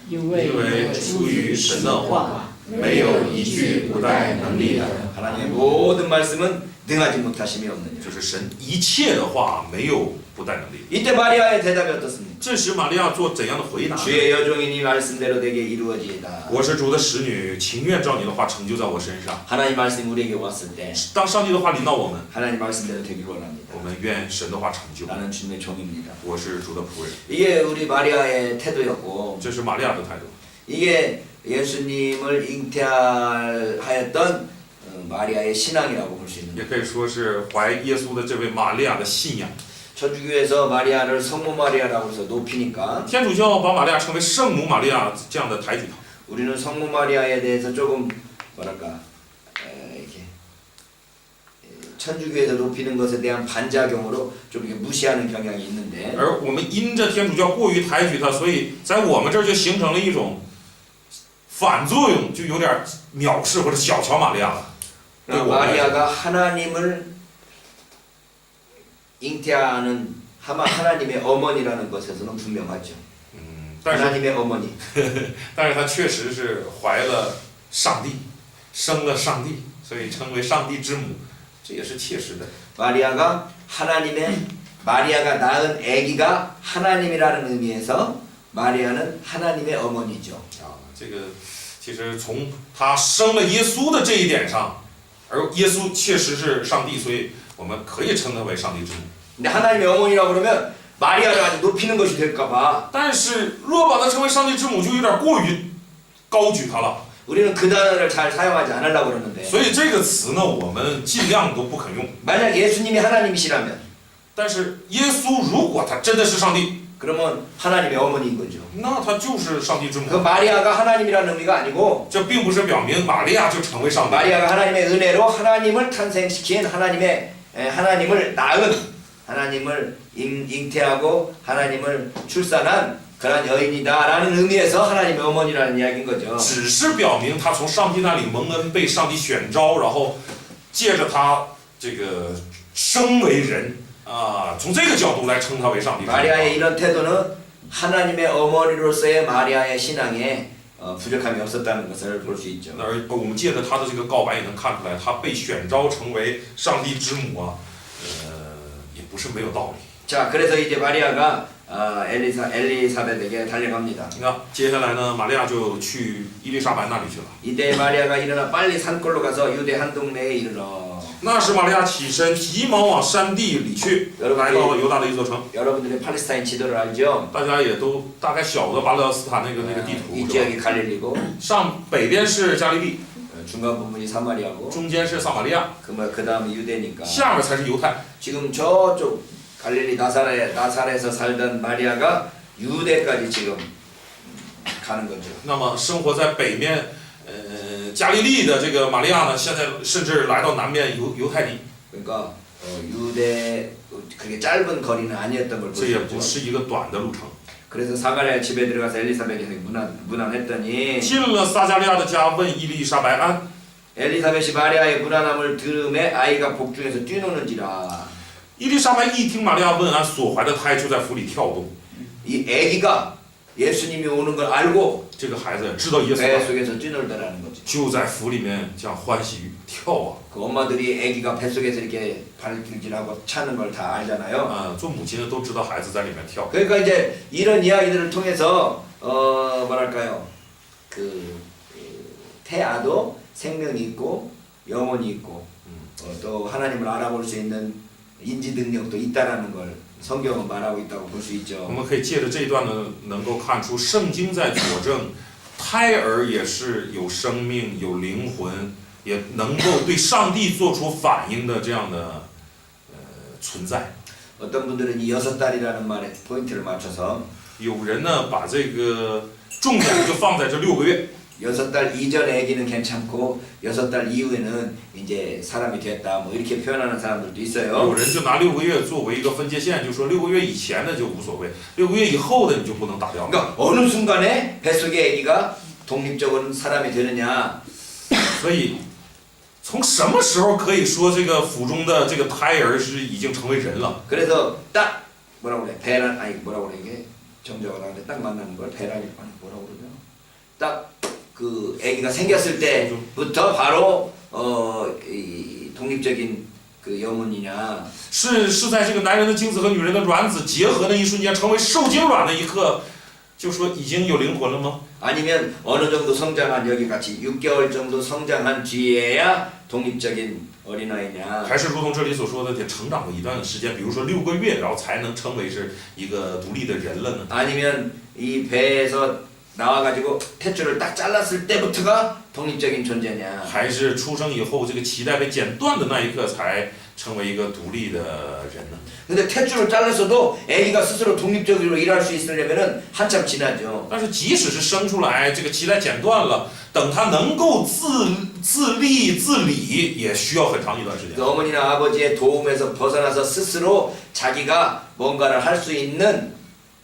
因为出于神的话，没有一句不带能力的。 하나님의 모든 말씀은 능하지 못하심이 없느니라. 就是神一切的话没有不带能力。 이때 마리아의 대답이 어떻습니까? 这时玛利亚做怎样的回答呢？ 주의 여종이니 말씀대로 되게 이루어지이다. 我是主的使女，情愿照你的话成就在我身上。 하나님 말씀이 우리에게 왔을 때 当上帝的话临到我们， 하나님 말씀대로 되기를 원합니다. 我们愿神的话成就。 나는 주님의 종입니다. 我是主的仆人， 이게 우리 마리아의 태도였고 这是玛利亚的态度。 이게 예수님을 잉태하였던 마리아의 신앙이라고 볼 수 있는 也可以说是怀耶稣的这位玛利亚的信仰。 천주교에서 마리아를 성모 마리아라고 해서 높이니까 天主教把玛利亚称为圣母玛利亚，这样的抬举她。 우리는 성모 마리아에 대해서 조금 뭐랄까 이렇게 천주교에서 높이는 것에 대한 반작용으로 좀 이렇게 무시하는 경향이 있는데 而我们因着天主教过于抬举她，所以在我们这儿就形成了一种反作用，就有点藐视或者小瞧玛利亚了。 마리아가 하나님을 잉태하는 하나님의 어머니라는 것에서는 분명하죠. 但是 하나님의 어머니. 但是她确实是怀了上帝，生了上帝，所以称为上帝之母，这也是切实的。 마리아가 낳은 아기가 하나님이라는 의미에서 마리아는 하나님의 어머니죠. 这个其实从她生了耶稣的这一点上，而耶稣确实是上帝，所以我们可以称她为上帝之母。 근데 하나님의 어머니라고 그러면 마리아를 아주 높이는 것이 될까봐 但是若把她称为上帝之母，就有点过于高举她了。 우리는 그 단어를 잘 사용하지 않으려고 그러는데 所以这个词呢，我们尽量都不肯用。 만약 예수님이 하나님이시라면 但是耶稣如果他真的是上帝， 그러면 하나님의 어머니인 거죠. 那他就是上帝之 그 母。 마리아가 하나님이라는 의미가 아니고 这并不是表明玛利亚就成为上帝。 마리아가 하나님의 은혜로 하나님을 탄생시킨 하나님을 낳은 하나님을 잉태하고 하나님을 출산한 그런 여인이다라는 의미에서 하나님의 어머니라는 이야기인 거죠. 只是表明他从上帝那里蒙恩，被上帝选召，然后借着他这个生为人啊，从这个角度来称他为上帝之母。 마리아의 이런 태도는 하나님의 어머니로서의 마리아의 신앙에 부족함이 없었다는 것을 볼 수 있죠. 而我们借着他的这个告白也能看出来，他被选召成为上帝之母啊，也不是没有道理。 자, 그래서 이제 마리아가 엘리사벳에게 달려갑니다. 那接下来呢，玛利亚就去伊丽莎白那里去了。 이때 마리아가 일어나 빨리 산골로 가서 유대 한 동네에 이르러. 那时玛利亚起身，急忙往山地里去，来到了犹大的一座城。 여러분들이 팔레스타인 지도를 알죠? 大家也都大概晓得巴勒斯坦那个地图 이 是吧？ 지역이 갈릴리고 上北边是加利利， 중간 부분이 사마리아고 中间是撒玛利亚， 그 다음에 유대니까 下面才是犹太。 지금 저쪽 갈릴리 나사렛에서 살던 마리아가 유대까지 지금 가는 거죠. 那么生活在北面，加利利的这个玛利亚呢，现在甚至来到南面犹太地， 그러니까 유대 그렇게 짧은 거리는 아니었던 걸 这也 보시죠. 不是一个短的路程。 그래서 사가랴 집에 들어가서 엘리사벳이 문안했더니 进了撒加利亚的家，问伊丽莎白安。 엘리사벳이 마리아의 문안함을 들음에 아이가 복중에서 뛰노는지라. 伊丽莎白一听玛利亚问安，所怀的胎就在腹里跳动。 이 아기가 예수님이 오는 걸 알고 这个孩子知道耶稣 배 来， 속에서 뛰놀더라는 거죠. 就在腹里面这样欢喜跳啊。 그 엄마들이 아기가 배 속에서 이렇게 발길질하고 차는 걸 다 알잖아요. 做母亲的都知道孩子在里面跳。 그러니까 이제 이런 이야기들을 통해서 뭐랄까요? 그 태아도 생명이 있고 영혼이 있고 또 하나님을 알아볼 수 있는 인지 능력도 있다라는 걸 성경은 말하고 있다고 볼 수 我 있죠. 们可以借着这一段呢，能够看出圣经在佐证，胎儿也是有生命、有灵魂，也能够对上帝做出反应的这样的存在。 어떤 분들은 이 6달이라는 말에 포인트를 맞춰서 有人呢把这个重点就放在这6个月， 6달 이전에 아기는 괜찮고 6달 이후에는 이제 사람이 됐다 뭐 이렇게 표현하는 사람들도 有 있어요. 人就拿6个月作为一个分界线，就说6个月以前的就无所谓，6个月以后的你就不能打掉。 그러니까 어느 순간에 뱃속의 아기가 독립적인 사람이 되느냐. 所以从什么时候可以说这个腹中的这个胎儿是已经成为人了？ 그래서 딱 뭐라고 그래 배란 아니 뭐라고 그래 이게 정자가 나한테 딱 만나는 걸 배란이 아니 뭐라고 그러죠? 딱 그 아기가 생겼을 때부터 바로 이 독립적인 그 영혼이냐. 是在这个男人的精子和女人的卵子结合的一瞬间，成为受精卵的一刻，就说已经有灵魂了吗？ 아니면 어느 정도 성장한 여기 같이 6개월 정도 성장한 뒤에야 독립적인 어린아이냐. 还是如同这里所说的，得成长过一段时间，比如说6个月，然后才能称为是一个独立的人了呢？ 아니면 이 배에서 나와가지고 탯줄을 딱 잘랐을 때부터가 독립적인 존재냐. 还是出生以后这个脐带被剪断的那一刻才成为一个独立的人呢？ 근데 탯줄을 잘랐어도 아기가 스스로 독립적으로 일할 수 있으려면은 한참 지나죠. 但是即使是生出来，这个脐带剪断了，等他能够自立自理，也需要很长一段时间。 그 어머니나 아버지의 도움에서 벗어나서 스스로 자기가 뭔가를 할 수 있는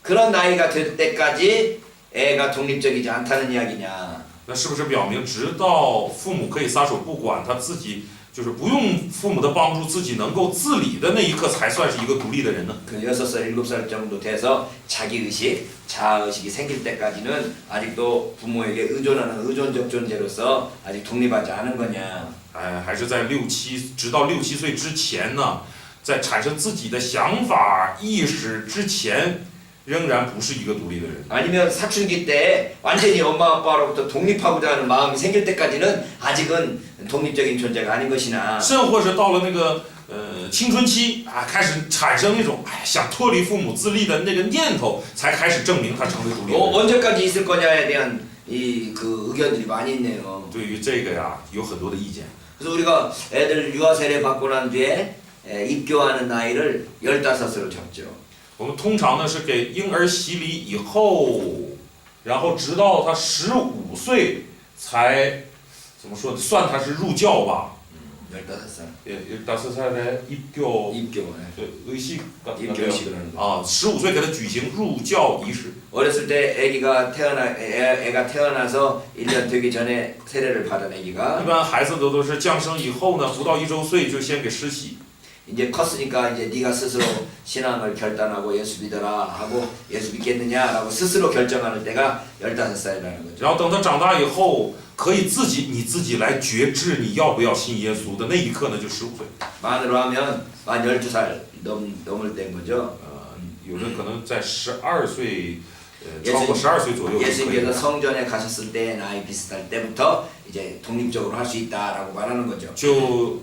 그런 나이가 될 때까지 애가 독립적이지 않다는 이야기냐. 那是不是表明，直到父母可以撒手不管，他自己就是不用父母的帮助，自己能够自理的那一刻，才算是一个独立的人呢？ 그 6살, 7살 정도 돼서 자기의식, 자아의식이 생길 때까지는 아직도 부모에게 의존하는 의존적 존재로서 아직 독립하지 않은 거냐. 哎，还是在直到6、7岁之前呢，在产生自己的想法意识之前，仍然不是一个独立的人。 아니면 사춘기 때 완전히 엄마 아빠로부터 독립하고자 하는 마음이 생길 때까지는 아직은 독립적인 존재가 아닌 것이나. 甚或是到了那个青春期啊，开始产生那种想脱离父母自立的那个念头，才开始证明他成为独立的人。 언제까지 있을 거냐에 대한 이 그 의견들이 많이 있네요. 对于这个呀，有很多的意见。 그래서 우리가 애들 유아 세례 받고 난 뒤에 입교하는 나이를 15으로 잡죠. 我们通常呢是给婴儿洗礼以后，然后直到他15岁才怎么说呢？算他是入教吧。 15살. 예, 15살에 입교 입교. 의식 같은 거 입교식을 하는 거. 啊，15岁给他举行入教仪式。 어렸을 때 애가 태어나서 1년 되기 전에 세례를 받은 一 애기가 般孩子都是降生以后呢，不到1周岁就先给施洗。 이제 컸으니까 이제 네가 스스로 신앙을 결단하고 예수 믿어라 하고 예수 믿겠느냐라고 스스로 결정하는 때가 15살이라는 거죠. 然后等他长大以后，可以你自己来决志你要不要信耶稣的那一刻呢，就15岁。 만으로 하면 만 12살 넘을 때인 거죠. 有人可能在12岁，超过12岁左右就可以 예수님께서 了。 성전에 가셨을 때 나이 비슷할 때부터 이제 독립적으로 할 수 있다라고 말하는 거죠. 就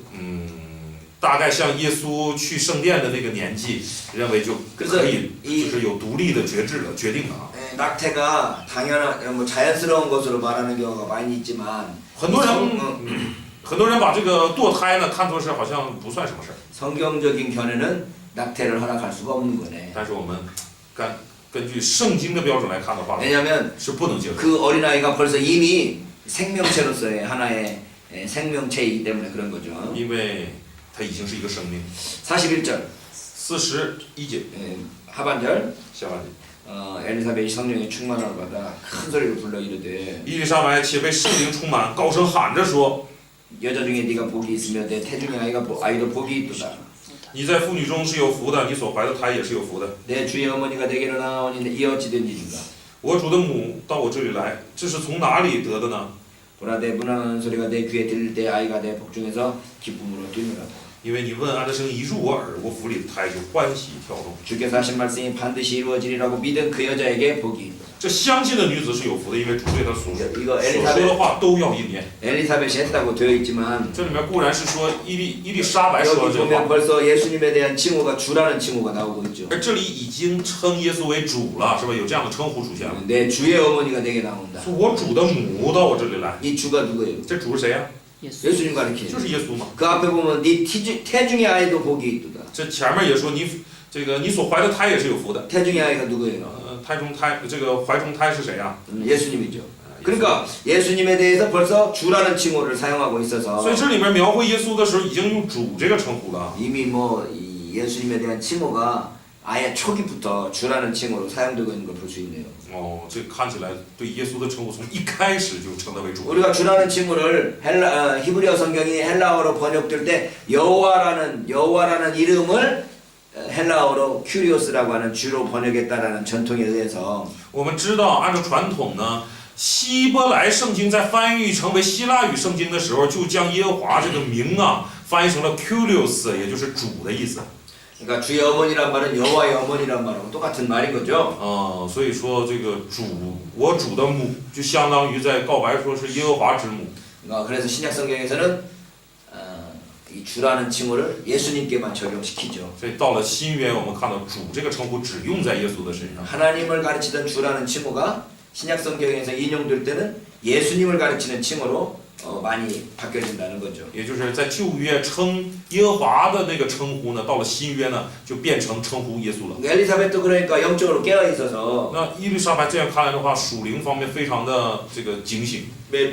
大概像耶稣去圣殿的那个年纪，认为就可以，就是有独立的决定了啊。 낙태가 당연한 뭐 자연스러운 것으로 말하는 경우가 많이 있지만 很多人把这个堕胎呢看作是好像不算什么事儿， 성경적인 견해는 낙태를 허락할 수가 없는 거네. 但是我们根据圣经的标准来看的话， 왜냐하면 是不能接受。 그 어린아이가 벌써 이미 생명체로서의 하나의 생명체이기 때문에 그런 거죠. 因为它已经是一个生命。 41절 41节 하반절 下半节， 엘리사벳이 성령의 충만함을 받아 큰 소리로 불러 이르되 伊丽莎白且被圣灵充满，高声喊着说： 여자 중에 네가 복이 있으며 내 태중의 아이도 복이 있도다. 你在妇女中是有福的，你所怀的胎也是有福的。 내 주의 어머니가 내게로 나오니 이 어찌 된 일인가. 我主的母到我这里来，这是从哪里得的呢？ 보라 내 문하는 소리가 내 귀에 들릴 때 아이가 내 복중에서 기쁨으로 뛰노라. 因为你问安的声音一入我耳，我腹里的胎就欢喜跳动。 주께서 하신 말씀이 반드시 이루어지리라고 믿은 그 여자에게 복이 있도다. 这相信的女子是有福的，因为主对她所说 이거 的话都要应验。 엘리사벳이 했다고 되어 있지만 这里面固然是说伊丽莎白说 여기 这个 보면 话， 벌써 예수님에 대한 칭호가 주라는 칭호가 나오고 있죠. 而这里已经称耶稣为主了，是吧？有这样的称呼出现了。 내 주의 어머니가 내게 나온다. 说我主的母到我这里来， 이 주가 누구예요? 这主是谁呀、 예수님 가리키는. 就是耶稣嘛。 그 앞에 보면 네 태중의 아이도 복이 있도다. 这前面也说你所怀的胎也是有福的。 태중의 아이가 누구예요? 胎中胎这个怀中胎是谁呀、 예수님이죠. 그러니까 예수님에 대해서 벌써 주라는 칭호를 사용하고 所 있어서 以这里面描绘耶稣的时候，已经用主这个称呼了。 이미 뭐 이 예수님에 대한 칭호가 아예 초기부터 주라는 칭호로 사용되고 있는 걸 볼 수 있네요. 哦，这看起来对耶稣的称呼从一开始就称他为主。 우리가 주라는 칭호를 히브리어 성경이 헬라어로 번역될 때 여호와라는 이름을 헬라어로 큐리오스라고 하는 주로 번역했다라는 전통에 의해서 我们知道，按照传统呢，希伯来圣经在翻译成为希腊语圣经的时候，就将耶和华这个名啊翻译成了 Kyrios， 也就是主的意思。 그러니까 주의 어머니란 말은 여호와의 어머니란 말하고 똑같은 말인 거죠. 所以说这个主，我主的母，就相当于在告白说是耶和华之母。 그래서 신약 성경에서는 이 주라는 칭호를 예수님께만 적용시키죠. 所以到了新约，我们看到主这个称呼只用在耶稣的身上。 하나님을 가르치던 주라는 칭호가 신약 성경에서 인용될 때는 예수님을 가르치는 칭호로 많이 바뀌어진다는 거죠. 也就是在旧约称耶和华的那个称呼呢，到了新约呢，就变成称呼耶稣了。 엘리사벳도 그러니까 영적으로 깨어 있어서 那伊丽莎白这样看来的话，属灵方面非常的这个警醒。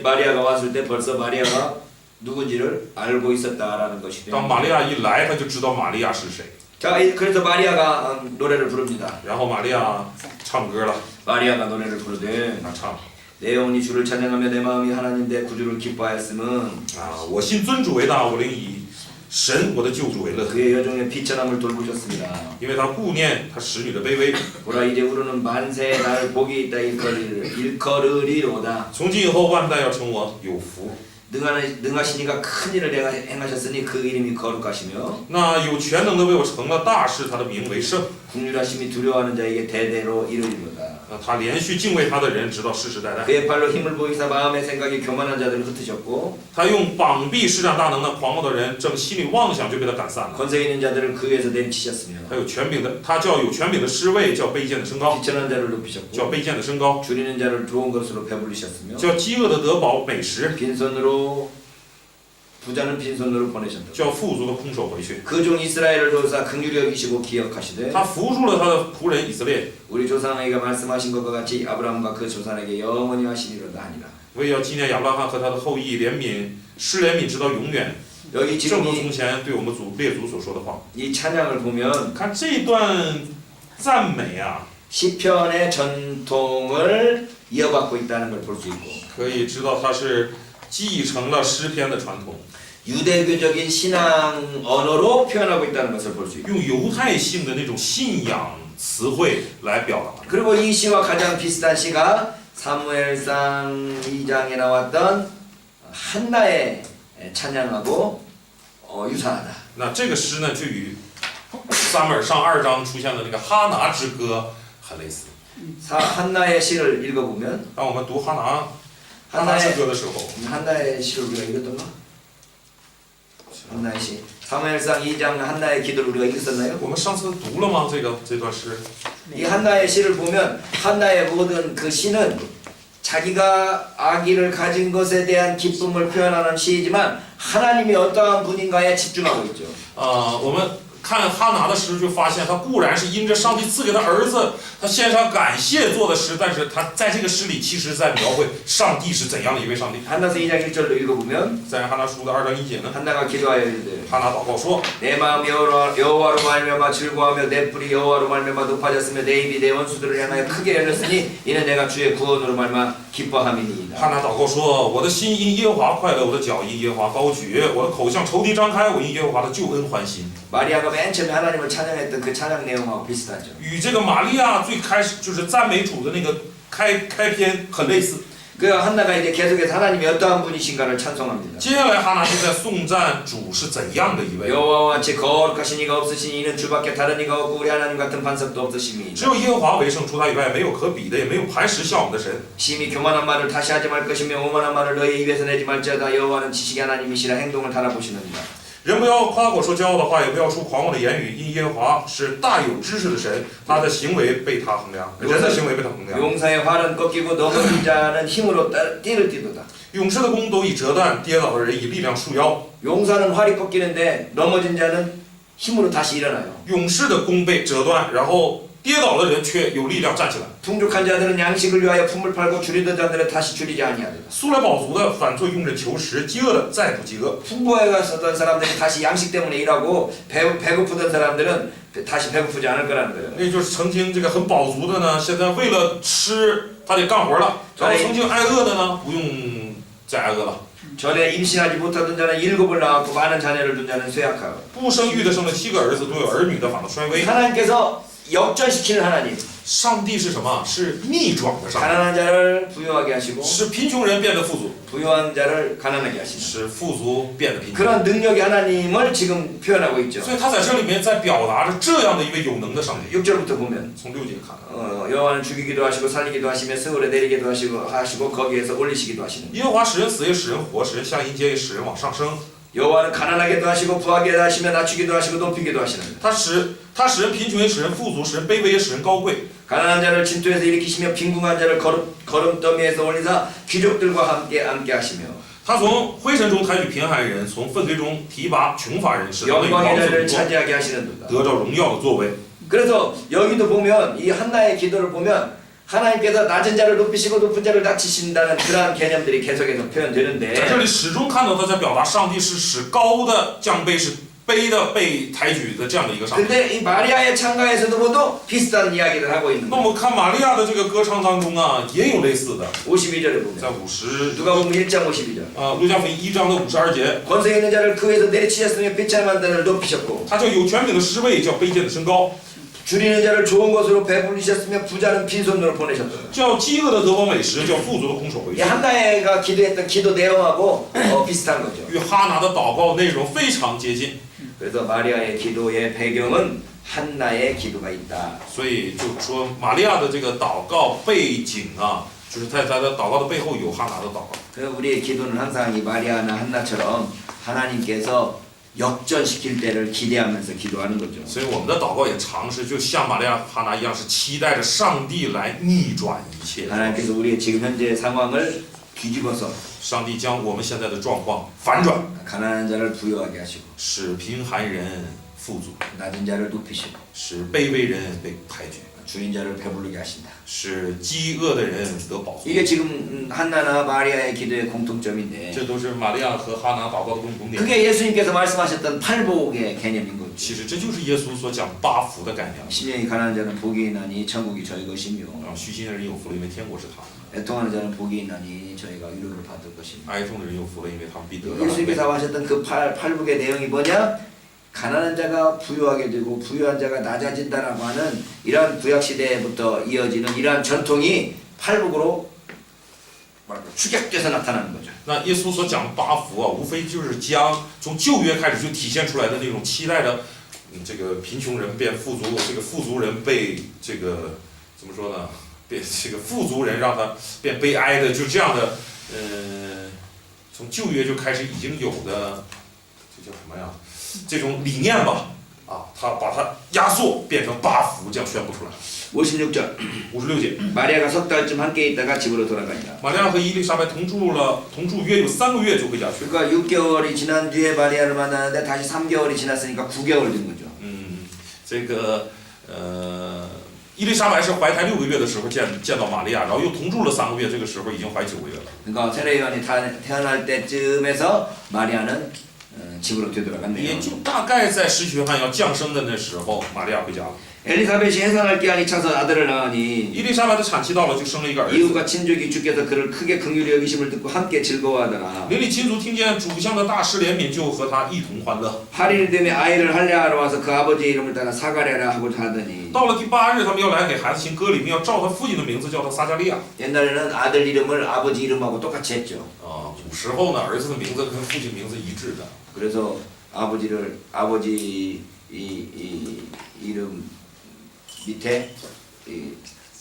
마리아가 왔을 때 벌써 마리아가 누군지를 알고 있었다라는 것이죠. 当玛利亚一来，他就知道玛利亚是谁。 자, 그래서 마리아가 노래를 부릅니다. 然后玛利亚唱歌了， 마리아가 노래를 부르되 他唱 내 영혼이 주를 찬양하며 내 마음이 하나님 내 구주를 기뻐하였음은 我信尊主为大，我灵以神我的救主为乐， 그의 여종의 비천함을 돌보셨습니다. 因为他顾念他使女的卑微。 보라 이제 우르는 만세에 나를 복이 있다 일컬으리로다. 从今以后，万代要称我有福。 능하신 이가 큰 일을 행하셨으니 그 이름이 거룩하시며 那有全能的为我成了大事，他的名为圣。 국률하심이 두려워하는 자에게 대대로 이르리로다. 他连续敬畏他的人，直到世世代代。 그의 발로 힘을 보이사 마음의 생각이 교만한 자들을 흩으셨고 他用膀臂施展大能的狂傲的人，正心里妄想就被他赶散了。 권세 있는 자들을 그 위에서 내리치셨으며 他有权柄的，他叫有权柄的侍卫，叫卑贱的升高， 비천한 자를 叫 높이셨고 卑贱的升高， 줄이는 자를 좋은 것으로 배불리셨으며 叫饥饿的得饱美食， 빈손으로 부자는 빈손으로 보내셨다. 叫富足的空手回去。 그 종 이스라엘을 도우사 긍휼히 여기시고 기억하시되 他扶助了他的仆人以色列， 우리 조상에게 말씀하신 것과 같이 아브라함과 그 조상에게 영원히 하시리로다 하니라. 为要纪念亚伯拉罕和他的后裔，怜悯施怜悯直到永远， 여기 正 지금 如从前对我们列祖所说的话。 이 찬양을 보면 看这一段赞美啊， 시편의 전통을 이어받고 있다는 걸 볼 수 있고 可以知道他是继承了诗篇的传统， 유대교적인 신앙 언어로 표현하고 있다는 것을 볼 수 있고 用犹太性的那种信仰词汇来表达。 그리고 이 시와 가장 비슷한 시가 사무엘상 2장에 나왔던 한나의 찬양하고 유사하다. 那这个诗呢，就与撒母耳上2章出现的那个哈拿之歌很类似。 한나의 시를 읽어보면 当我们读哈拿之歌的时候， 한나의 시를 우리가 읽었던가? 한나의 시. 사무엘상 2장 한나의 기도를 우리가 읽었었나요? 我们上次读了吗？这段诗， 이 한나의 시를 보면 한나의 모든 그 시는 자기가 아기를 가진 것에 대한 기쁨을 표현하는 시이지만 하나님이 어떠한 분인가에 집중하고 있죠. 我们看哈拿的诗就发现，他固然是因着上帝赐给他儿子，他献上感谢做的诗，但是他在这个诗里其实在描绘上帝是怎样的一位上帝。 한나서 2장 1절로 읽어보면 在哈拿书的2章1节呢， 한나가 기도하여 이르되 哈拿祷告说： 내 마음 여호와로 말미암아 즐거워하며 내 뿔이 여호와로 말미암아 높아졌으며 내 입이 내 원수들을 향하여 크게 열렸으니 이는 내가 주의 구원으로 말미암아 기뻐함이니이다. 哈拿祷告说：我的心因耶和华快乐，我的脚因耶和华高举，我的口向仇敌张开，我因耶和华的救恩欢心。 마리아가 맨 처음에 하나님을 찬양했던 그 찬양 내용하고 비슷하죠. 与这个玛利亚最开始就是赞美主的那个开篇很类似。 그 한나가 이제 계속해서 하나님이 어떠한 분이신가를 찬송합니다. 接下来哈拿就在颂赞主是怎样的一位。 여호와와 같이 거룩하신 이가 없으시니 이는 주밖에 다른 이가 없고 우리 하나님 같은 반석도 없으심이니이다. 只有耶和华为圣，除他以外没有可比的，也没有磐石像我们的神。 심히 교만한 말을 다시 하지 말 것이며 오만한 말을 너희 입에서 내지 말지어다. 여호와는 지식의 하나님이시라 행동을 달아보시느니라. 人不要夸口说骄傲的话，也不要说狂妄的言语，因耶和华是大有知识的神，他的行为被他衡量，人的行为被他衡量。 용사의 활은 꺾이고 넘어진 자는 힘으로 띠를 띠도다. 勇士的弓都已折断，跌倒的人以力量束腰。 용사는 활이 꺾이는데 넘어진 자는 힘으로 다시 일어나요. 勇士的弓被折断，然后跌倒的人却有力量站起来。 풍족한 자들은 양식을 위하여 품을 팔고 줄이던 자들은 다시 줄이지 아니하리라. 素来饱足的反作用着求食，饥饿的再不饥饿。 풍부해 갔었던 사람들이 다시 양식 때문에 일하고 배고프던 사람들은 다시 배고프지 않을 거라는 거예요. 那就是曾经这个很饱足的呢，现在为了吃他得干活了；然后曾经挨饿的呢，不用再挨饿了。 전에 임신하지 못하던 자는 7을 낳았고 많은 자녀를 둔 자는 쇠약하고. 不生育的生了7个儿子，都有儿女的反倒衰微。 하나님께서 역전시키는 하나님. 上帝是什么？是逆转的上帝， 가난한 자를 부유하게 하시고 使贫穷人变得富足， 부유한 자를 가난하게 하시는 使富足变得贫穷。 그런 능력의 하나님을 지금 표현하고 있죠. 所以他在这里面在表达着这样的一位有能的上帝。 6절부터 보면 从6节看看， 여호와는 죽이기도 하시고 살리기도 하시며 스올에 내리기도 하시고 거기에서 올리시기도 하시는. 耶和华使人死也使人活，使人下阴间也使人往上升。 여호와는 가난하게도 하시고 부하게 하시며 낮추기도 하시고 높이기도 하시는. 他使人贫穷也使人富足，使人卑微也使人高贵。 가난한 자를 진토에서 일으키시며 빈궁한 자를 거름더미에서 올리사 귀족들과 함께 하시며 他从灰尘中抬举贫寒人，从粪堆中提拔穷乏人，使他们与 영광의 王子 자리를 同坐， 차지하게 하시는도다. 得着荣耀的座位。 그래서 여기도 보면 이 한나의 기도를 보면 하나님께서 낮은 자를 높이시고 높은 자를 낮추신다는 그러한 개념들이 계속해서 在这 표현되는데 里始终看到他在表达上帝是使高的降卑，使卑的被抬举的这样的一个上帝。 근데 이 마리아의 창가에서도 모두 비슷한 이야기를 하고 있는 那我 거예요. 们看玛利亚的这个歌唱当中啊，也有类似的， 52절에 보면 在50 누가복음 1장 52절 路加福音1章的52节， 권세 있는 자를 그 위에서 내리치셨으며 비참한 자를 높이셨고 他叫有权柄的施位，叫卑贱的升高， 줄이는 자를 좋은 것으로 배부르셨으며 부자는 빈손으로 보내셨다. 叫饥饿的得饱美食，叫富足的空手回 이 去。 한나가 기도했던 기도 내용하고 비슷한 거죠. 与哈拿的祷告内容非常接近， 그래서 마리아의 기도의 배경은 한나의 기도가 있다. 所以就说玛利亚的这个祷告背景啊，就是在他的祷告的背后有哈拿的祷告。 그래서 우리의 기도는 항상 이 마리아나 한나처럼 하나님께서 역전시킬 때를 기대하면서 기도하는 거죠. 所以我们的祷告也尝试，就像玛利亚、哈拿一样，是期待着上帝来逆转一切。 하나님께서 우리의 지금 현재 상황을 뒤집어서 上帝将我们现在的状况反转， 가난한 자를 부유하게 하시고 使贫寒人富足， 낮은 자를 높이시고 使卑微人被抬举， 주인 자를 배부르게 하신다. 使饥饿的人得饱足。 이게 지금 한나나 마리아의 기도의 공통점인데 这都是玛利亚和哈拿祷告的共同点。 그게 예수님께서 말씀하셨던 팔복의 개념인 거죠. 其实这就是耶稣所讲八福的概念。 심령이 가난한 자는 복이 있나니 천국이 저희 것이며 虚心的人有福了，因为天国是他们； 애통하는 자는 복이 있나니 저희가 위로를 받을 것이며 哀痛的人有福了，因为他们必得到安慰。 예수님께서 하셨던 그 팔복의 내용이 뭐냐? 가난한 자가 부유하게 되고 부유한 자가 낮아진다라고 하는 이러한 구약시대부터 이어지는 이러한 전통이 팔복으로 축약돼서 나타나는 거죠. 那耶稣所讲八福啊，无非就是将从旧约开始就体现出来的那种期待着，这个贫穷人变富足，这个富足人被这个怎么说呢？变这个富足人让他变悲哀的，就这样的，从旧约就开始已经有的，这叫什么呀？这种理念吧，啊，他把它压缩变成八福，这样宣布出来。 56절 56节， 마리아가 석 달쯤 함께 있다가 집으로 돌아간다. 玛利亚和伊丽莎白同住约有3个月就回家去。 그러니까 6개월이 지난 뒤에 마리아를 만나는데 다시 3개월이 지났으니까 9개월 된 거죠. 这个伊丽莎白是怀胎6个月的时候见到玛利亚，然后又同住了3个月，这个时候已经怀9个月了。 그러니까 세례요한이 태어날 때쯤에서 마리아는 집으로 也 되돌아갔네요. 就大概在施洗约翰要降生的那时候，玛利亚回家了。 엘리사벳이 해산할 기한이 차서 아들을 낳으니 伊丽莎白的产期到了，就生了一个儿子。 이웃과 친족이 주께서 그를 크게 긍휼히 여기심을 듣고 함께 즐거워하더라. 邻里亲族听见主向的大施怜悯，就和他一同欢乐。 8일 되매 아이를 할례하러 와서 그 아버지의 이름을 따라 사가랴라 하고 하더니 到了第8日，他们要来给孩子行割礼，并要照他父亲的名字叫他撒加利亚。 옛날에는 아들 이름을 아버지 이름하고 똑같이 했죠. 古时候呢，儿子的名字跟父亲名字一致的。 그래서 아버지 이름 밑에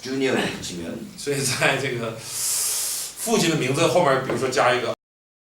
주니어를 붙이면 所以在这个父亲的名字后面，比如说加一个